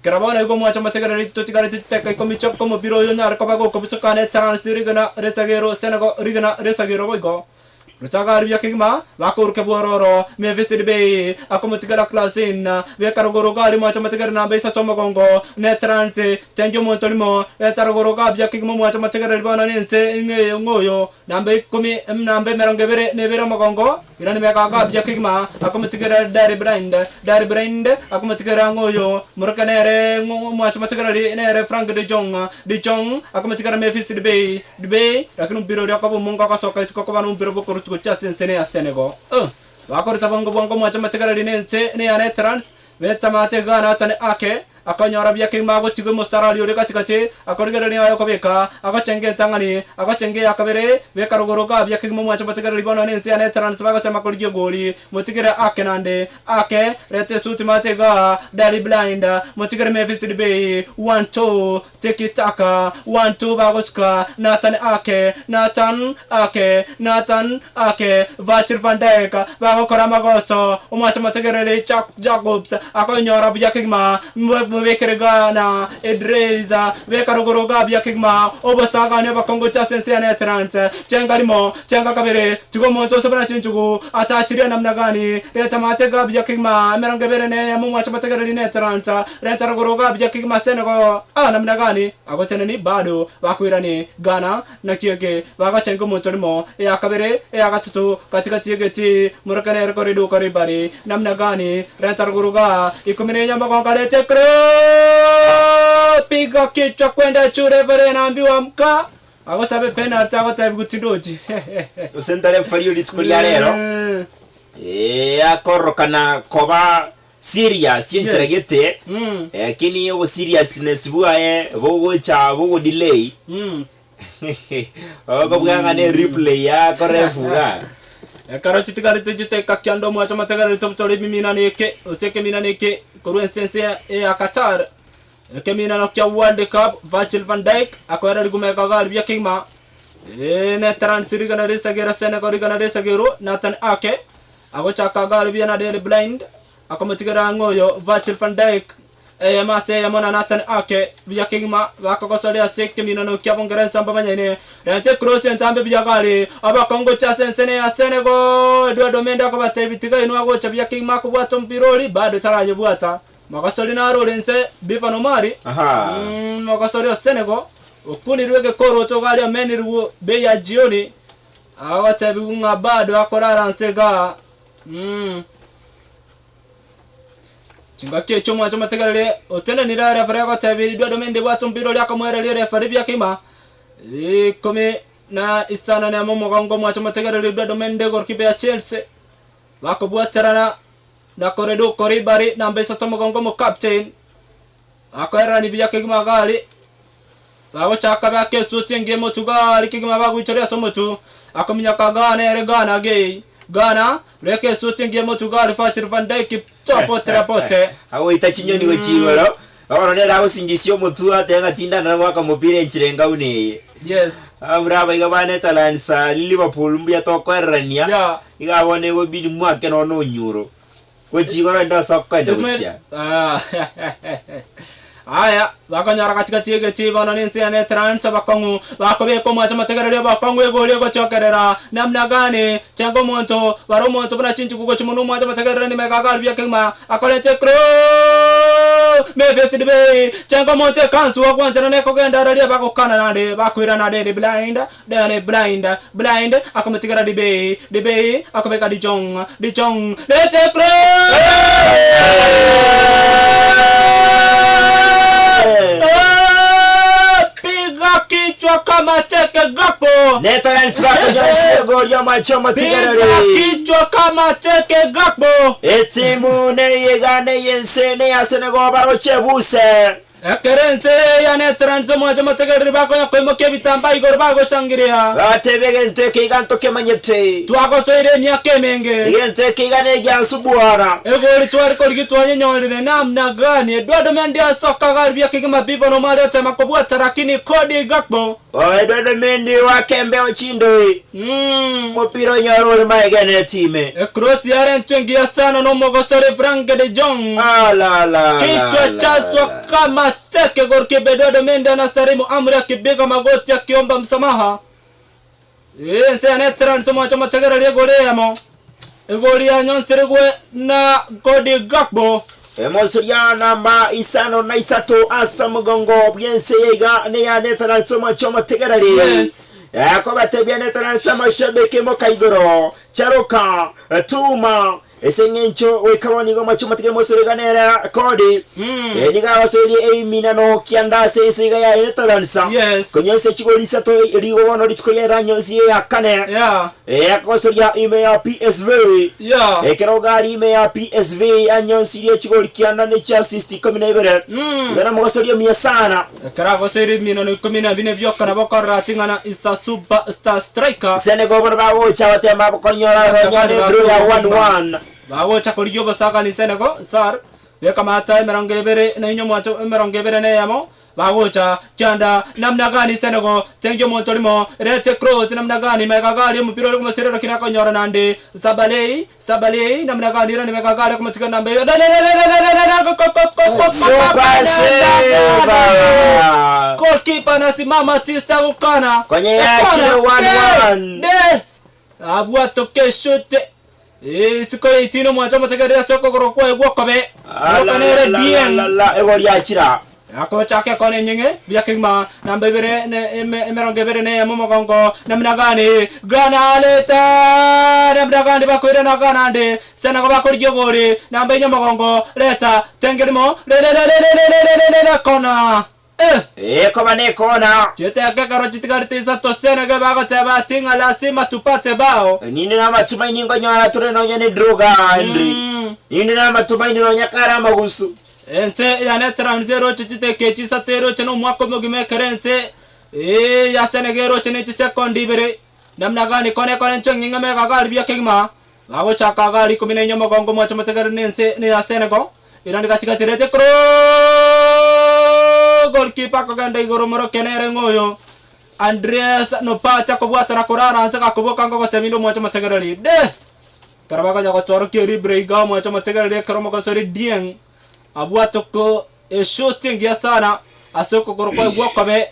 karabana yugo mwacha matigara rito tigara titeka ikomicho komo biro yonyar kwa bago kubutuka Netherlands rigana resagero Senegal rigana resagero boigo Rutagar yakigma wakurke bororo me vested bay akomatigara clasin we karogorogali mwacha matigara na besa tomogongo Netherlands tenjo montolimo etarogoroga yakigma mwacha matigara libana nense ngoyo nambe komi nambe merangebere nebera mogongo irani mekaga yakigma akomatigara Daily Blind akomatigara ngoyo murkanere mwacha matigara nere Frank de Jong akomatigara me vested bay lakini biro yakabo monga kasoka isiko banu biro bokoro Chelsea nsene ya Senegal wakorita bongo mwacha matigara linense ne ya Netherlands veta matega na tane ake akanyora bya kimago tigo mostarali ore katikate akorigara ni ayo kobeka akachenge tangani akachenge yakabere bekarogoroga bya kigimo mwacha matigara libona nense ya Netherlands bagata korigyo goli motigara ake nande ake rete suti matega Daily Blind motigara Memphis Debay 1-2 tiki taka 1-2 bagoska Nathan ake Virgil van Dijk bagokora magoso mwacha matigara le Jacobs akanyora bya kigima Wekergana Edreza Wekarogoroga Biakigma Obasaga Neva Congo Chassense ya Netherlands Chenga kabere Tugo monto sobana chinchugu Atachiria namnagani Reta matega Biakigma Merangaberene Mumwacha matega Netherlands Reta rogoroga Biakigma Senegal namnagani Agocheneni bado Wakwirani Ghana Nakiege Wagachengo montonimo Yakabere Yakatutu katika tiegeti Murakane rekorido karibari namnagani Reta rogoroga Ikumine Yamagonga Tekro piga kichwa kwenda chure vere naambiwa mka agotabe penalty agotabe gutindoji usentare fario litkulia rero akorokana koba serious yenteragete kini yo seriousness buae bogo delay okobwanga ne replay ya korefuga Karo chitigari tujite kakiando mwacha matagari toptore mimina neke oseke mina neke koruensense ya Qatar kemina no kya World Cup Virgil van Dijk akwara ligumeka gali bya kingma Netherlands rigana resagera Senegal rigana resagero Nathan ake agocha kagali bya na Daily Blind akomatigara ngoyo Virgil van Dijk mase yamona Nathan ake bya kingma bakakosole aseke mina no kya bongera samba banyene rente cross entambe bya gali aba Congo Chassense ya Senegal do menda ko batebitiga ino agocha bya kingma ko bwato mpiroli bado taraje bwata makasoli na rolense bifano mari makasoli Senegal okuni rwege koro to gali amenirwo be ya jioni awatebi unga bado akorara nsega Chingakie chomwa choma tegarele otene nira refere awatebi dwa domende bwa tumbiro lya kamwere refere bya kima kome na istana na momo gongo mwa choma tegarele dwa domende gorkibe ya Chelsea bako buatarana na koredo koribari na mbesa tomo gongo mo captain akwera ni bya kima gali bago chaka ba kesu tenge motuga rikigima bago ichore somotu akominya kagana ere gana gay gana leke su tenge motuga rifachir Van Dijk topo trapote awo itachinyoni wechiwero oro ne rawo singisio motu atenga tinda na waka mopire nchirenga une yes amraba igabane talansa Liverpool mbia tokorania igabone go bidi mwake no nyuro wechigoro ndo sokka ndo chia aya bakanyara katika tiege tiba na ninsi ane transa bakongu bakobe ko mwacha mategerere bakongu egole go chokerera namna gani chango monto baro monto bana chinchu go chimunu mwacha mategerere ni megagal bya kema akolete kro me vesti be chango monte kansu wa kwanza ne ko genda radia bako kana nande bakwira nande blind blind akometigera de be akobeka di jong lete kro piga kichwa kama teke Gakpo Netherlands bakonyo goli ya machoma tigerere piga kichwa kama teke Gakpo etimu ne yegane yensene ya Senegal baroche buse ekerense ya Netherlands mwacha mategerere bakonya koimo kebitamba igor bago shangiria atebegente kiganto kemanyete twako soire myake menge igente kigane ya subuara egoli twari koligitwanye nyolire namna gani edwado mende asoka garbi yakigima bibo no mali atema kobwa tarakini Cody Gakpo edwado mende wakembe ochindo mopiro nyoro maigane time cross yare ntwengia sana no mogosore Frank de Jong la kichwa chaswa kama teke gorkibe edwado mende anasarimu amri akibiga magoti akiomba msamaha se Netherlands mwacha mategerere goleyamo egoli ya nyonseregwe na Cody Gakpo Emosuria namba isano na isato asa mugongo byense yega ne ya Netherlands mwacha mategerere yes yakobate bya Netherlands mashabeke mo kaigoro charoka tuma esengencho wekawani go machuma tike mosoreganera Cody niga waseli eimina no kianda sesiga ya Netherlands yes konyese chigoli sato rigo wono ritkoye ranyo sie yakane yakosoria ime ya PSV ekerogari ime ya PSV anyo sirie chigoli kianda ne cha assist komina ibere ngana mosoria mia sana karago seri mino no komina bine byokana bakara tingana ista super star striker Senegal bawo chawate mabokonyora nyane bro ya 1-1 bawo chakolijo basaka ni Senegal sar beka mata emerongebere na inyo mwacho emerongebere ne yamo bawo cha kyanda namna gani Senegal tengyo montolimo rete cross namna gani megagali mpiro ko masero kina konyora nande sabalei namna gani rani megagali ko matika nambe goalkeeper nasimama tista ukana kwenye ya 1-1 abuato keshote siko itino mwacha mategerere soko gorokwa egwokobe okanere dien egoli achira ako chake kone nyinge byakingma nambe bere ne emeronge bere ne momogongo namna gani gana leta namna gani bakwira na gana nde sana ko bakorije gore nambe nyamogongo leta tengerimo le kona kobane kona chete yake karo chitigaritiza tosene ge bago teba tinga lazima tupate bao nini na matumaini ngonyora tureno nyene droga Henry nini na matumaini no nyakara magusu ense ya Netherlands zero chichite kechisa tero cheno mwako mogime kerense ya Senegal chene chisekondi bere namna gani kone ntwenginga mega gali bya kigma bago chaka gali kumine nyomo gongo mwacho mategerere nense ne ya Senegal irandi katika tirete kro goalkeeper ko ganda igoro moro kenere ngoyo Andreas no pacha ko bwata na korara ansa ka kuboka ngo temino mwacho mategerere de karabaga jago toro kiri brega mwacho mategerere karomo ko sori dien abwato ko shooting ya sana asoko koroko gwokobe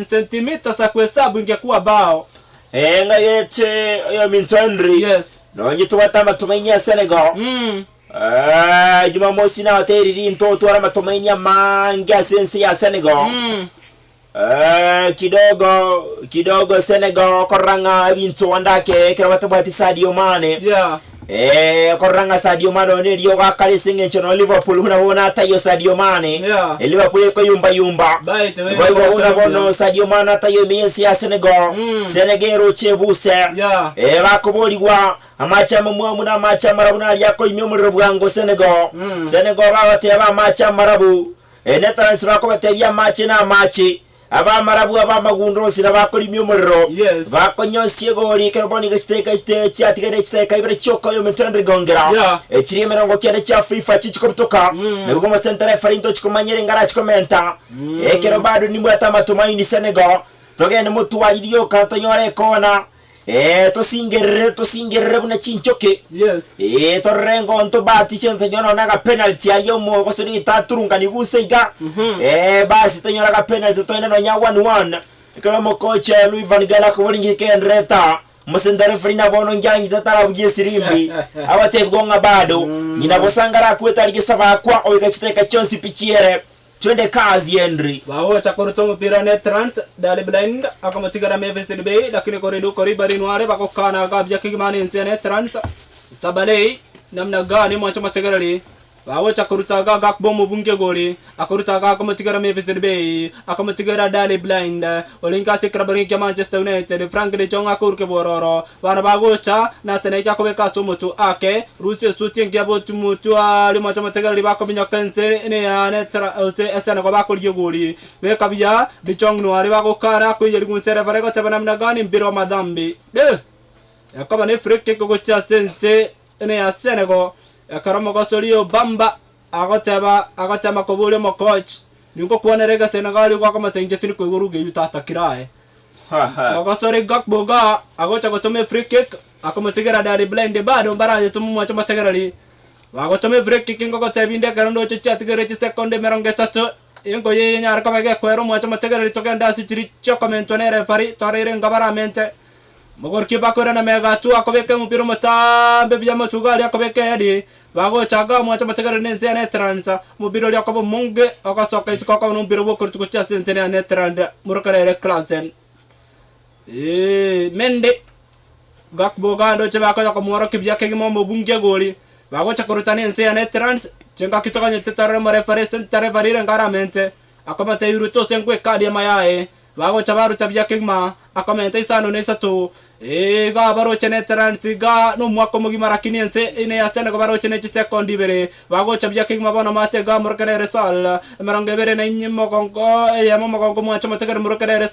sentimita sa kuhesabu ingekuwa bao nga yete ya Mintandri yes no nyitwata matumaini ya Senegal Jumamosi na hotelini ntoto ara matumaini ya manga sensi ya Senegal kidogo Senegal koranga ebintu wandake kera batubati Sadio Mane koranga Sadio Mane ne dio gakale singe chono Liverpool unabona tayo Sadio Mane Liverpool ko yumba baigo unabona Sadio Mane tayo Messi ya Senegal Senegal rochebuse bakoboliwa amacha mumwe na macha marabuna ali yako imyumuro bwango Senegal babateba amacha marabu Netherlands bakobatebya amache na amache aba marabu aba magundo sira bakoli myumuro bakonyosie goli kerboni gasteka stage atigere steka ibere choko yo metendre gongera chiri merongo kyane cha FIFA chichikotoka nabwo mo center referee ndo chikomanyere ngara chikomenta kero bado nimwe atamatumaini Senegal togene mutu waliriyo katonyore kona tosingerere buna chinchoke torrengo onto bati chento nyono naga penalty aliyo mo kosuri taturunga ni guseiga basi tonyora ga penalty toina no nya 1-1 kero mo coach Louis van Gaal ko bolingi kendreta musendare frina bono njangi tatara bugie sirimbi abate bgonga bado nyina bosangara kweta ligisaba kwa oyikachiteka chonsi pichiere twende kazi Henry wao chakoruto mpira Netherlands dale blind akamatigara Memphis Depay lakini kori bari nware bakokana gabya kigimane nse Netherlands Sabalei namna gani mwacho mategarali wao chakoruta gakbo mubunge goli akoruta akamatigara Memphis Depay akamatigara dale blind olinka sekra bari ya Manchester United Frank de Jong akurke bororo bana bagocha na tene yakobeka somutu ake Russia sutingi abo tumutu ali mwacho mategarali bakobinya kanse ne ya Netherlands esana ko bakoliye goli bekabya de Jong no ali bagokara ko yeri gunsere varego tabana namna gani mbiro madambi yakaba ne free kick ko cha sense ne ya Senegal akaramo gosolio bamba agotema ko bole mo coach ningo kuona rega Senegal kwa kama tenje tini ko goruge yutata kirae gosori gakboga agocha gotome free kick akomotigera dali blind bado mbaraje tumu mwacho mategerali wagotome free kick ngo gotabinde karando chicha tigere chi seconde meronge tato ingo ye nyar ka bage kwero mwacho mategerali tokenda si chiri chokamente ne referee torire ngabaramente mogor kipa ko na mega tu akobeke mupiro mutambe bya mutugali akobeke yadi bago chaga mwacha mategarali nenze Netherlands mubiro lya kobo munge akasoka itiko ko numbiro bokor tuko cha sense ne Netherlands murokare Klasen mende gakbo gando cheba ko moro kibya kegimo mubunge goli bago chakoruta nenze Netherlands chenga kitoka nyetara mo reference tare varire ngaramente akomate yuruto senkwe kadi mayae bago chabaru tabya kegma akomate isano nesato ga baro chene Netherlands ga no mwako mugimara kinense ine ya Senegal baro chene sekondi bere bago chabya kegma bana mate ga murkane resal marange bere na nyimo konko ya mama konko mwacho mategar murkane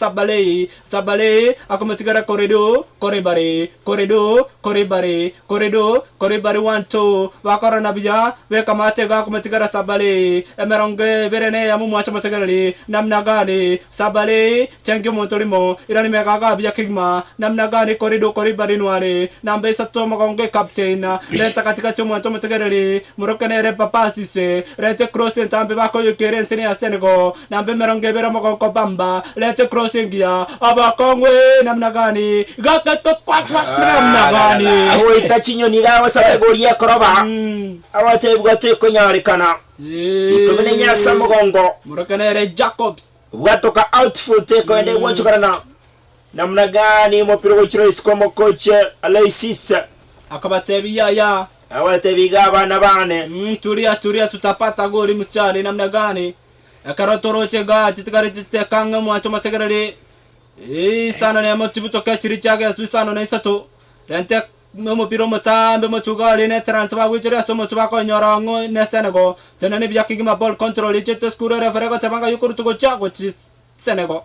Sabalei akomatigara corridor corridor 1-2 bakara nabya be kamate ga akomatigara Sabalei marange bere ne ya mwacho mategarali namna gani Sabalei chengyo motorimo irani mega ga bya kegma namna gani corridor nware nambe sato magonge captain leta katika chomo mategarali murokane re papa sise leta crossing tambe bako yukere nsene ya Senegal nambe meronge bera magongo bamba leta crossing ya abakongwe namna gani namna gani aho itachinyo nigawa sabegori ya koroba awate bugate konyarekana ikomene nyasa magongo murokane re Jacobs watoka outfit ko ende wanchukarana namna gani mopiro wichiro iskomo coach Alexis akabatebi ya awatebi gabana bane tulia tutapata goli mchani namna gani akarotoroche ga chitikare chitekanga mwacho mategarali sana ne motibuto ka chirichaga susano na isato rente mopiro motambe motugali Netherlands ba wichiro somo tubako nyorango ne Senegal tenane byakigima ball control chete skuro referego tabanga yukuru tugo chago chi Senegal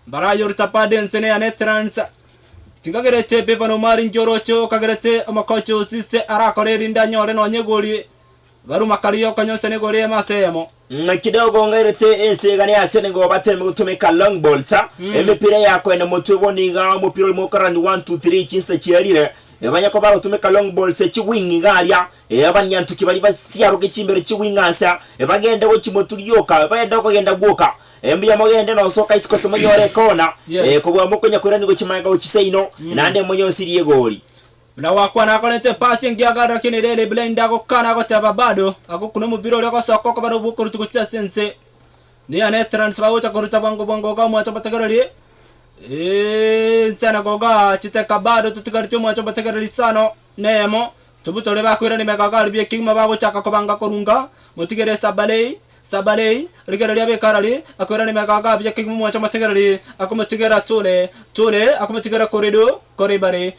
barayor tapade nsene ya Netherlands tingagerete bevano mari njorocho kagerete amakocho sise arakoreri ndanyore no nyegoli baru makariyo kanyo Senegal ya masemo kidogo ngairete ensega ya Senegal bateme gutumika long ball sa emipira yako ene mutuboniga mupiro mokarani 1 2 3 chinse chirire ebanya ko barutumika long ball se chiwingi galya abanyantu kibali basiaro kichimbere chiwingansa ebagende go chimoturiyoka bayenda ko genda gwoka embiya mogende no soka isikose monyore kona kubwa mukonya kurani go chimanga uchiseino nande monyo siriye goli na wakwa na kolete passing ya gara kini dele blind ako kana ko taba bado ako kuno mubiro lyo ko soko ko bado bukuru tukucha sense ni Netherlands bagocha koruta bongo ka mwacho batagarali sana goga chiteka bado tutigariti mwacho batagarali sano nemo tubutole bakwira ni megagali bye kingma bagocha kakobanga korunga mutigere sabalei rigarali abekarali akwira ni megaga bye kingma mwacho batagarali akomutigera tole akomutigera koribare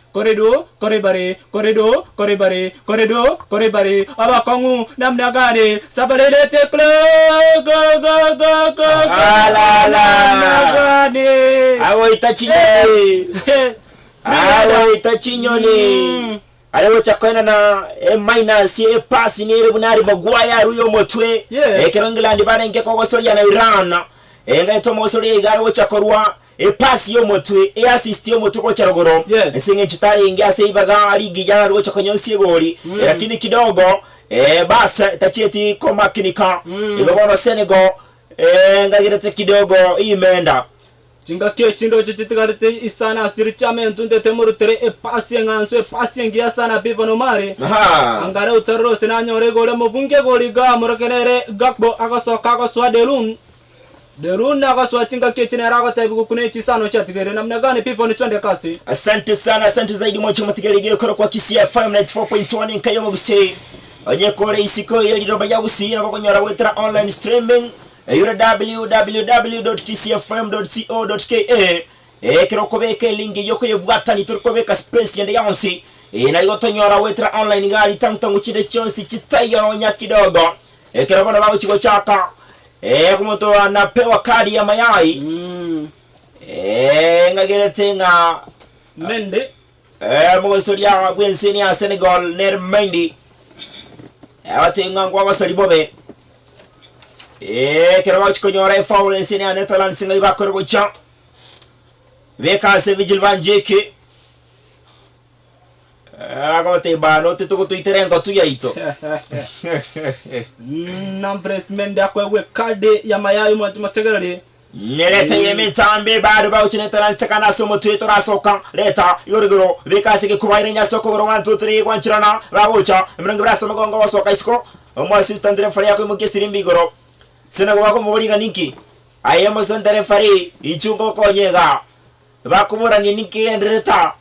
abakangu namna gani sabalei teklo go gani awo itachinyoni Alewo chakwena na minus pass ni bunari bagwaya ruyo motwe kero England barenge ko gosoria na Iran ngaito mosoria igaro chakorwa pass yo motwe assist yo motwe ko charogoro singe chitari ingia seibaga ligi ya ro chakonyosi goli lakini kidogo basa tachieti ko makinika ibono Senegal ngagirete kidogo imeenda Chinga kyo chindo chitigarite isana asirichame ntunde temurutere pasi nganso pasi ngia sana bivano mare angara utarro sinanyore gole mobunge goliga murakenere gakbo akaso derun akaso chinga kyo chinera agatabiku kunechi sano chatigere namna gani bivano twende kasi. Asante zaidi mwacho matigerege koro kwa Kisia FM 94.1 nkayo gusei onye kore isiko yeli roba yagusi na bakonyora wetra online streaming www.kcfm.co.ke kirokobeke lingi yoko yebwatani turkobeka space yende yonsi na yotonyora wetra online ngari tantangu chide chonsi chitayo nya kidogo kirabona bawo chiko chaka kumoto anapewa kadi ya mayai ngagerete nga mende mogosoria bwenseni ya Senegal ner mendi awatenga ngwa wasalibobe kero chikonyora foul ensini ya Netherlands ngai bakoro gocha veka se Vigil van Dijk agote bano teto kuiterenga tu yaito nampresment akwewe kade ya mayai mwategerali Nerete yemetambe bado ba uchine Netherlands kana somo tweto rasoka leta yorigoro veka se kubaire nya soko 1 2 3 kwanchirana bagocha mrenga braso magongo wasoka isko omo assistant referee yako mukesiri mbigoro Senegal bako muburiga niki ayemo sonda referee ichungo konyega bakumura ni niki endreta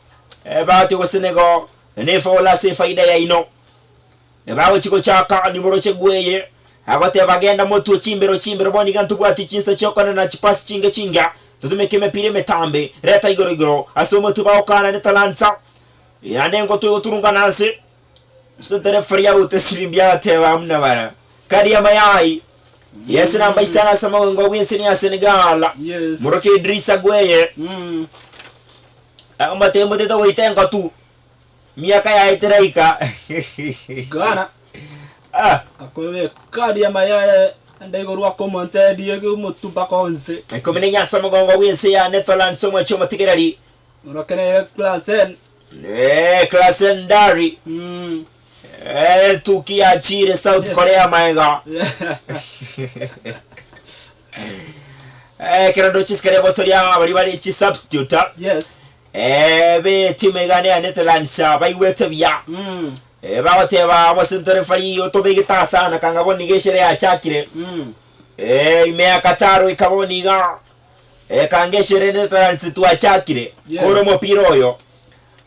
baati ko Senegal ne fola se faida ya ino bawo chiko chaka ni moroche gweye agote bagenda moto chimbero boni gantu kwati chinsa chokana na chipasi chinga tutumeke mepire metambe reta igoro asomo tubao kana Netherlands yandengo tu turunga nase sonda referee ya utesimbia tewa amna bana kadi ya mayai Yes, namba isana sama ngogwensini ya Senegal. Yes. Muroke Idrissa Gueye. Amate mbote to itenga tu. Miaka ya iteraika. Gana. Akwewe kadi ya mayaya ndegorwa komonte diego mutupa konse. Komene nya sama ngogwensi ya Netherlands somo choma tigerari. Muroke ne Klasen. Klasen Dari. Tukia chire South Korea maega. Kirando chiskare bosoria bali chi substitute. Yes. Be timegane ya Netherlands baiwete bya. Bawateba wasentore fali otobegita sana kangaboni geshere ya chakire. Imea Kataro ikaboniga. Kangeshere Netherlands tuachakire. Koro mopiro oyo.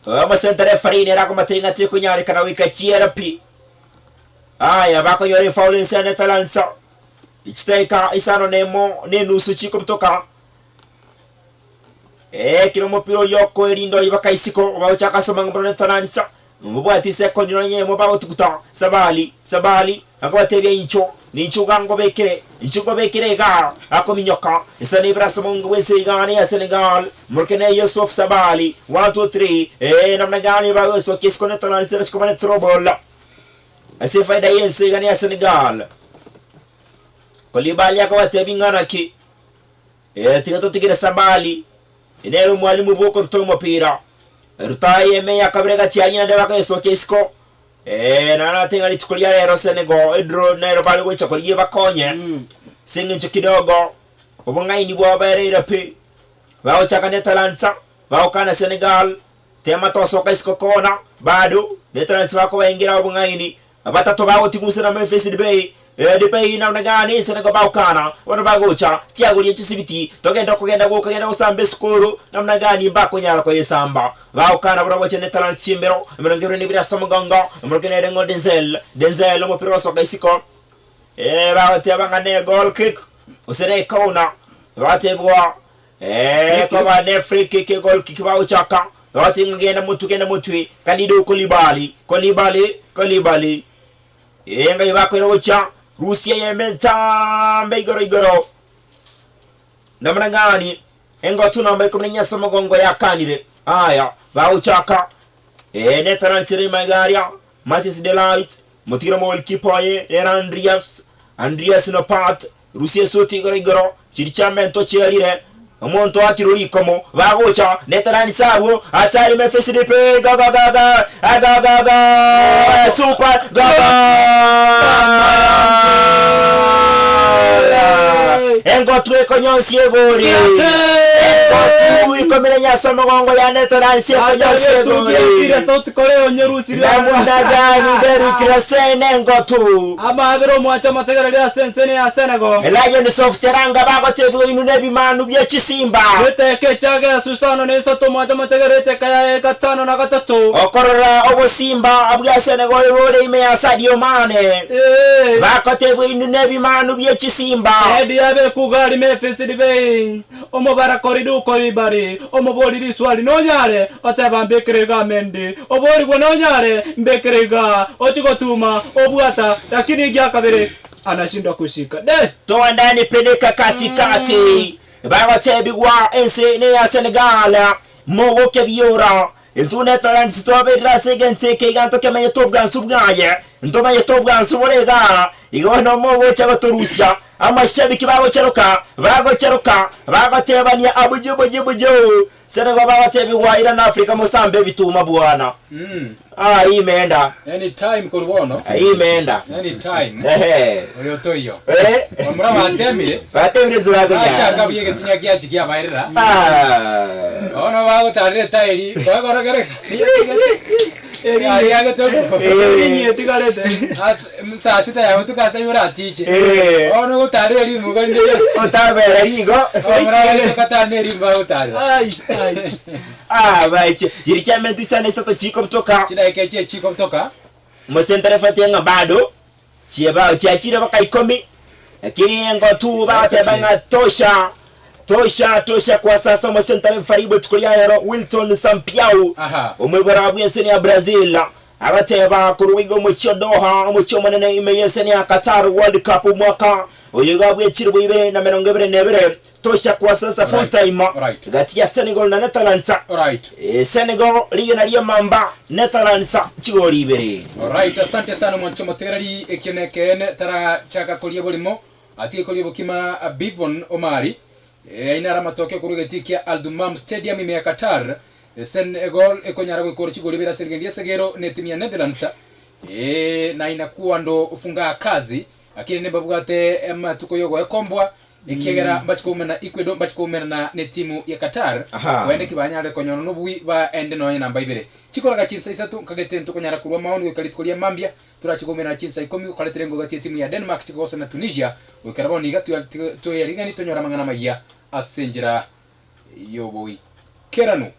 Amasentare farine rako matenga te kunyari kana wika CRP. Aya bako yore foul in Netherlands. Ichiteka isano nemo nenusu chiko kutoka. Kiromo piro yoko erindo ibaka isiko bawachaka somanga Netherlands. Mubwati second nonye mobao tukuta sabali akwatebiye incho ninchuga inchugo bekere ga akominyoka isani brasa mungu wese igani ya Senegal murkene Yusuf Sabali 1 2 3 namna gani ba so kisko Netherlands sera komane trouble asi faida yense igani ya Senegal Kolibali akwatebi ngaraki tigato tigire Sabali inero mwalimu boko rutomo pira rutaye me yakabrega tianyina de baka so kisko nana tenga litukulia lero Senegal edro nero bali gocha kulie bakonye singe ncho kidogo obongaini bwa baerera pe bao chaka Netherlands bao kana Senegal tema to soka isko kona bado Netherlands bako baingira obongaini abatatu bao tiguse na Memphis Depay dipei namna gani Senegal baukana wana bagocha tiagulie chisibiti togenda kugenda usambe skuru namna gani mbako nyara ko yesamba baukana bro boche Netherlands chimbero mrongere ni bira samuganga mrongere rengo Denzel mo piroso kaisiko baate bangane goal kick usere kona baate bwa ko ba ne free kick goal kick bauchaka baate ngenda mutu Kalidou Koulibaly yenga yibako irocha Rusia yementa igoro namna gani engo tunamba kumenya samagongo ya kanire aya bauchaka Netherlands magaria Mathis de Ligt mutira mol kipoye Andreas no part Rusia soti igoro chirichamento cherire omuntu akiruri komo bagocha Netherlands sabo atari mefsdp gaga super engo tueko nyonsi egori engo ikomere nyasa mugongo ya Netherlands nyonsi egori tira sauti Korea nyerusiri namuna gani deru krasene engo tu amabero mwacha mategera ya sensene ya Senegal elaje software bagotebu inune bimanu bya Simba teke chage susano nesa to mwacha mategera tekaya 5 na 3 okorora obo Simba abwa Senegal bole ime ya Sadio Mane bagotebu inune bimanu bya Simba edi abe kugali mefsdp omobara Kalidou Koulibaly omoboli swali nonyale otaba mbekerega Mendy oboli gwe nonyale mbekerega ochigotuma obwata lakini gya kabere anashindwa kushika toa ndani peleka katikati bagotebigwa ense ne ya Senegal mogoke biora into Netherlands to abira segente ke ganto kemenye tobgan subgaye into menye tobgan suborega igono mogo chago Rusia amashabiki bagocheruka bagotebania abujubujo Senegal bagotebigwa ira na Afrika musambe bituma bwana imeenda anytime kurbono imeenda anytime oyo toyo omura batemire zuraga acha kabiye getinya kiachi kia bairira ono bago tarire tairi bagorogere ariage to erinye tigarete as msasita ya utukasa yura tiche ono gotarire ri mugari nde otabera rigo omura bago kataneri bago tarire baiche jirikiamenti sana isoto chiko mtoka chidaikeche chiko mtoka mosentare fatenga bado chieba chiachira baka 10 lakini ngo tu batebanga tosha kwa sasa mosentare faribo tukulia yero Wilton Sampiau umwebora abuyeseni ya Brazil agateba kuruwigo mucho Doha mucho manene imeyeseni ya Qatar World Cup mwaka oyegabwe chirwe 2027 tosha kwa sasa full time gati ya Senegal na Netherlands Senegal liyo na liyo mamba Netherlands chigori ibere asante sana mwancho moterali ekenekene tara chaka kolie bolimo ati kolie bokima Bivon Omari inara matokeo kurugetikia Aldumam Stadium ime ya Qatar Senegal ekonyara gukora chigori bera Sergendia Segero netimia Netherlands na inakuwa ndo ufunga kazi akini ne babugate tukoyogo ekombwa ikegera bachikomena Ecuador bachikomena ne timu ya Qatar wende kibanyare konyono nobui ba ende no namba 2 chikoraga chinsa isatu kagete tukonyara kurwa maoni ukalitikolia Mambia turachikomena chinsa 10 ukaleterengo gati timu ya Denmark chikosa na Tunisia ukaraboni gatu to yaringa ni tonyora mangana maya asenjira yoboi keranu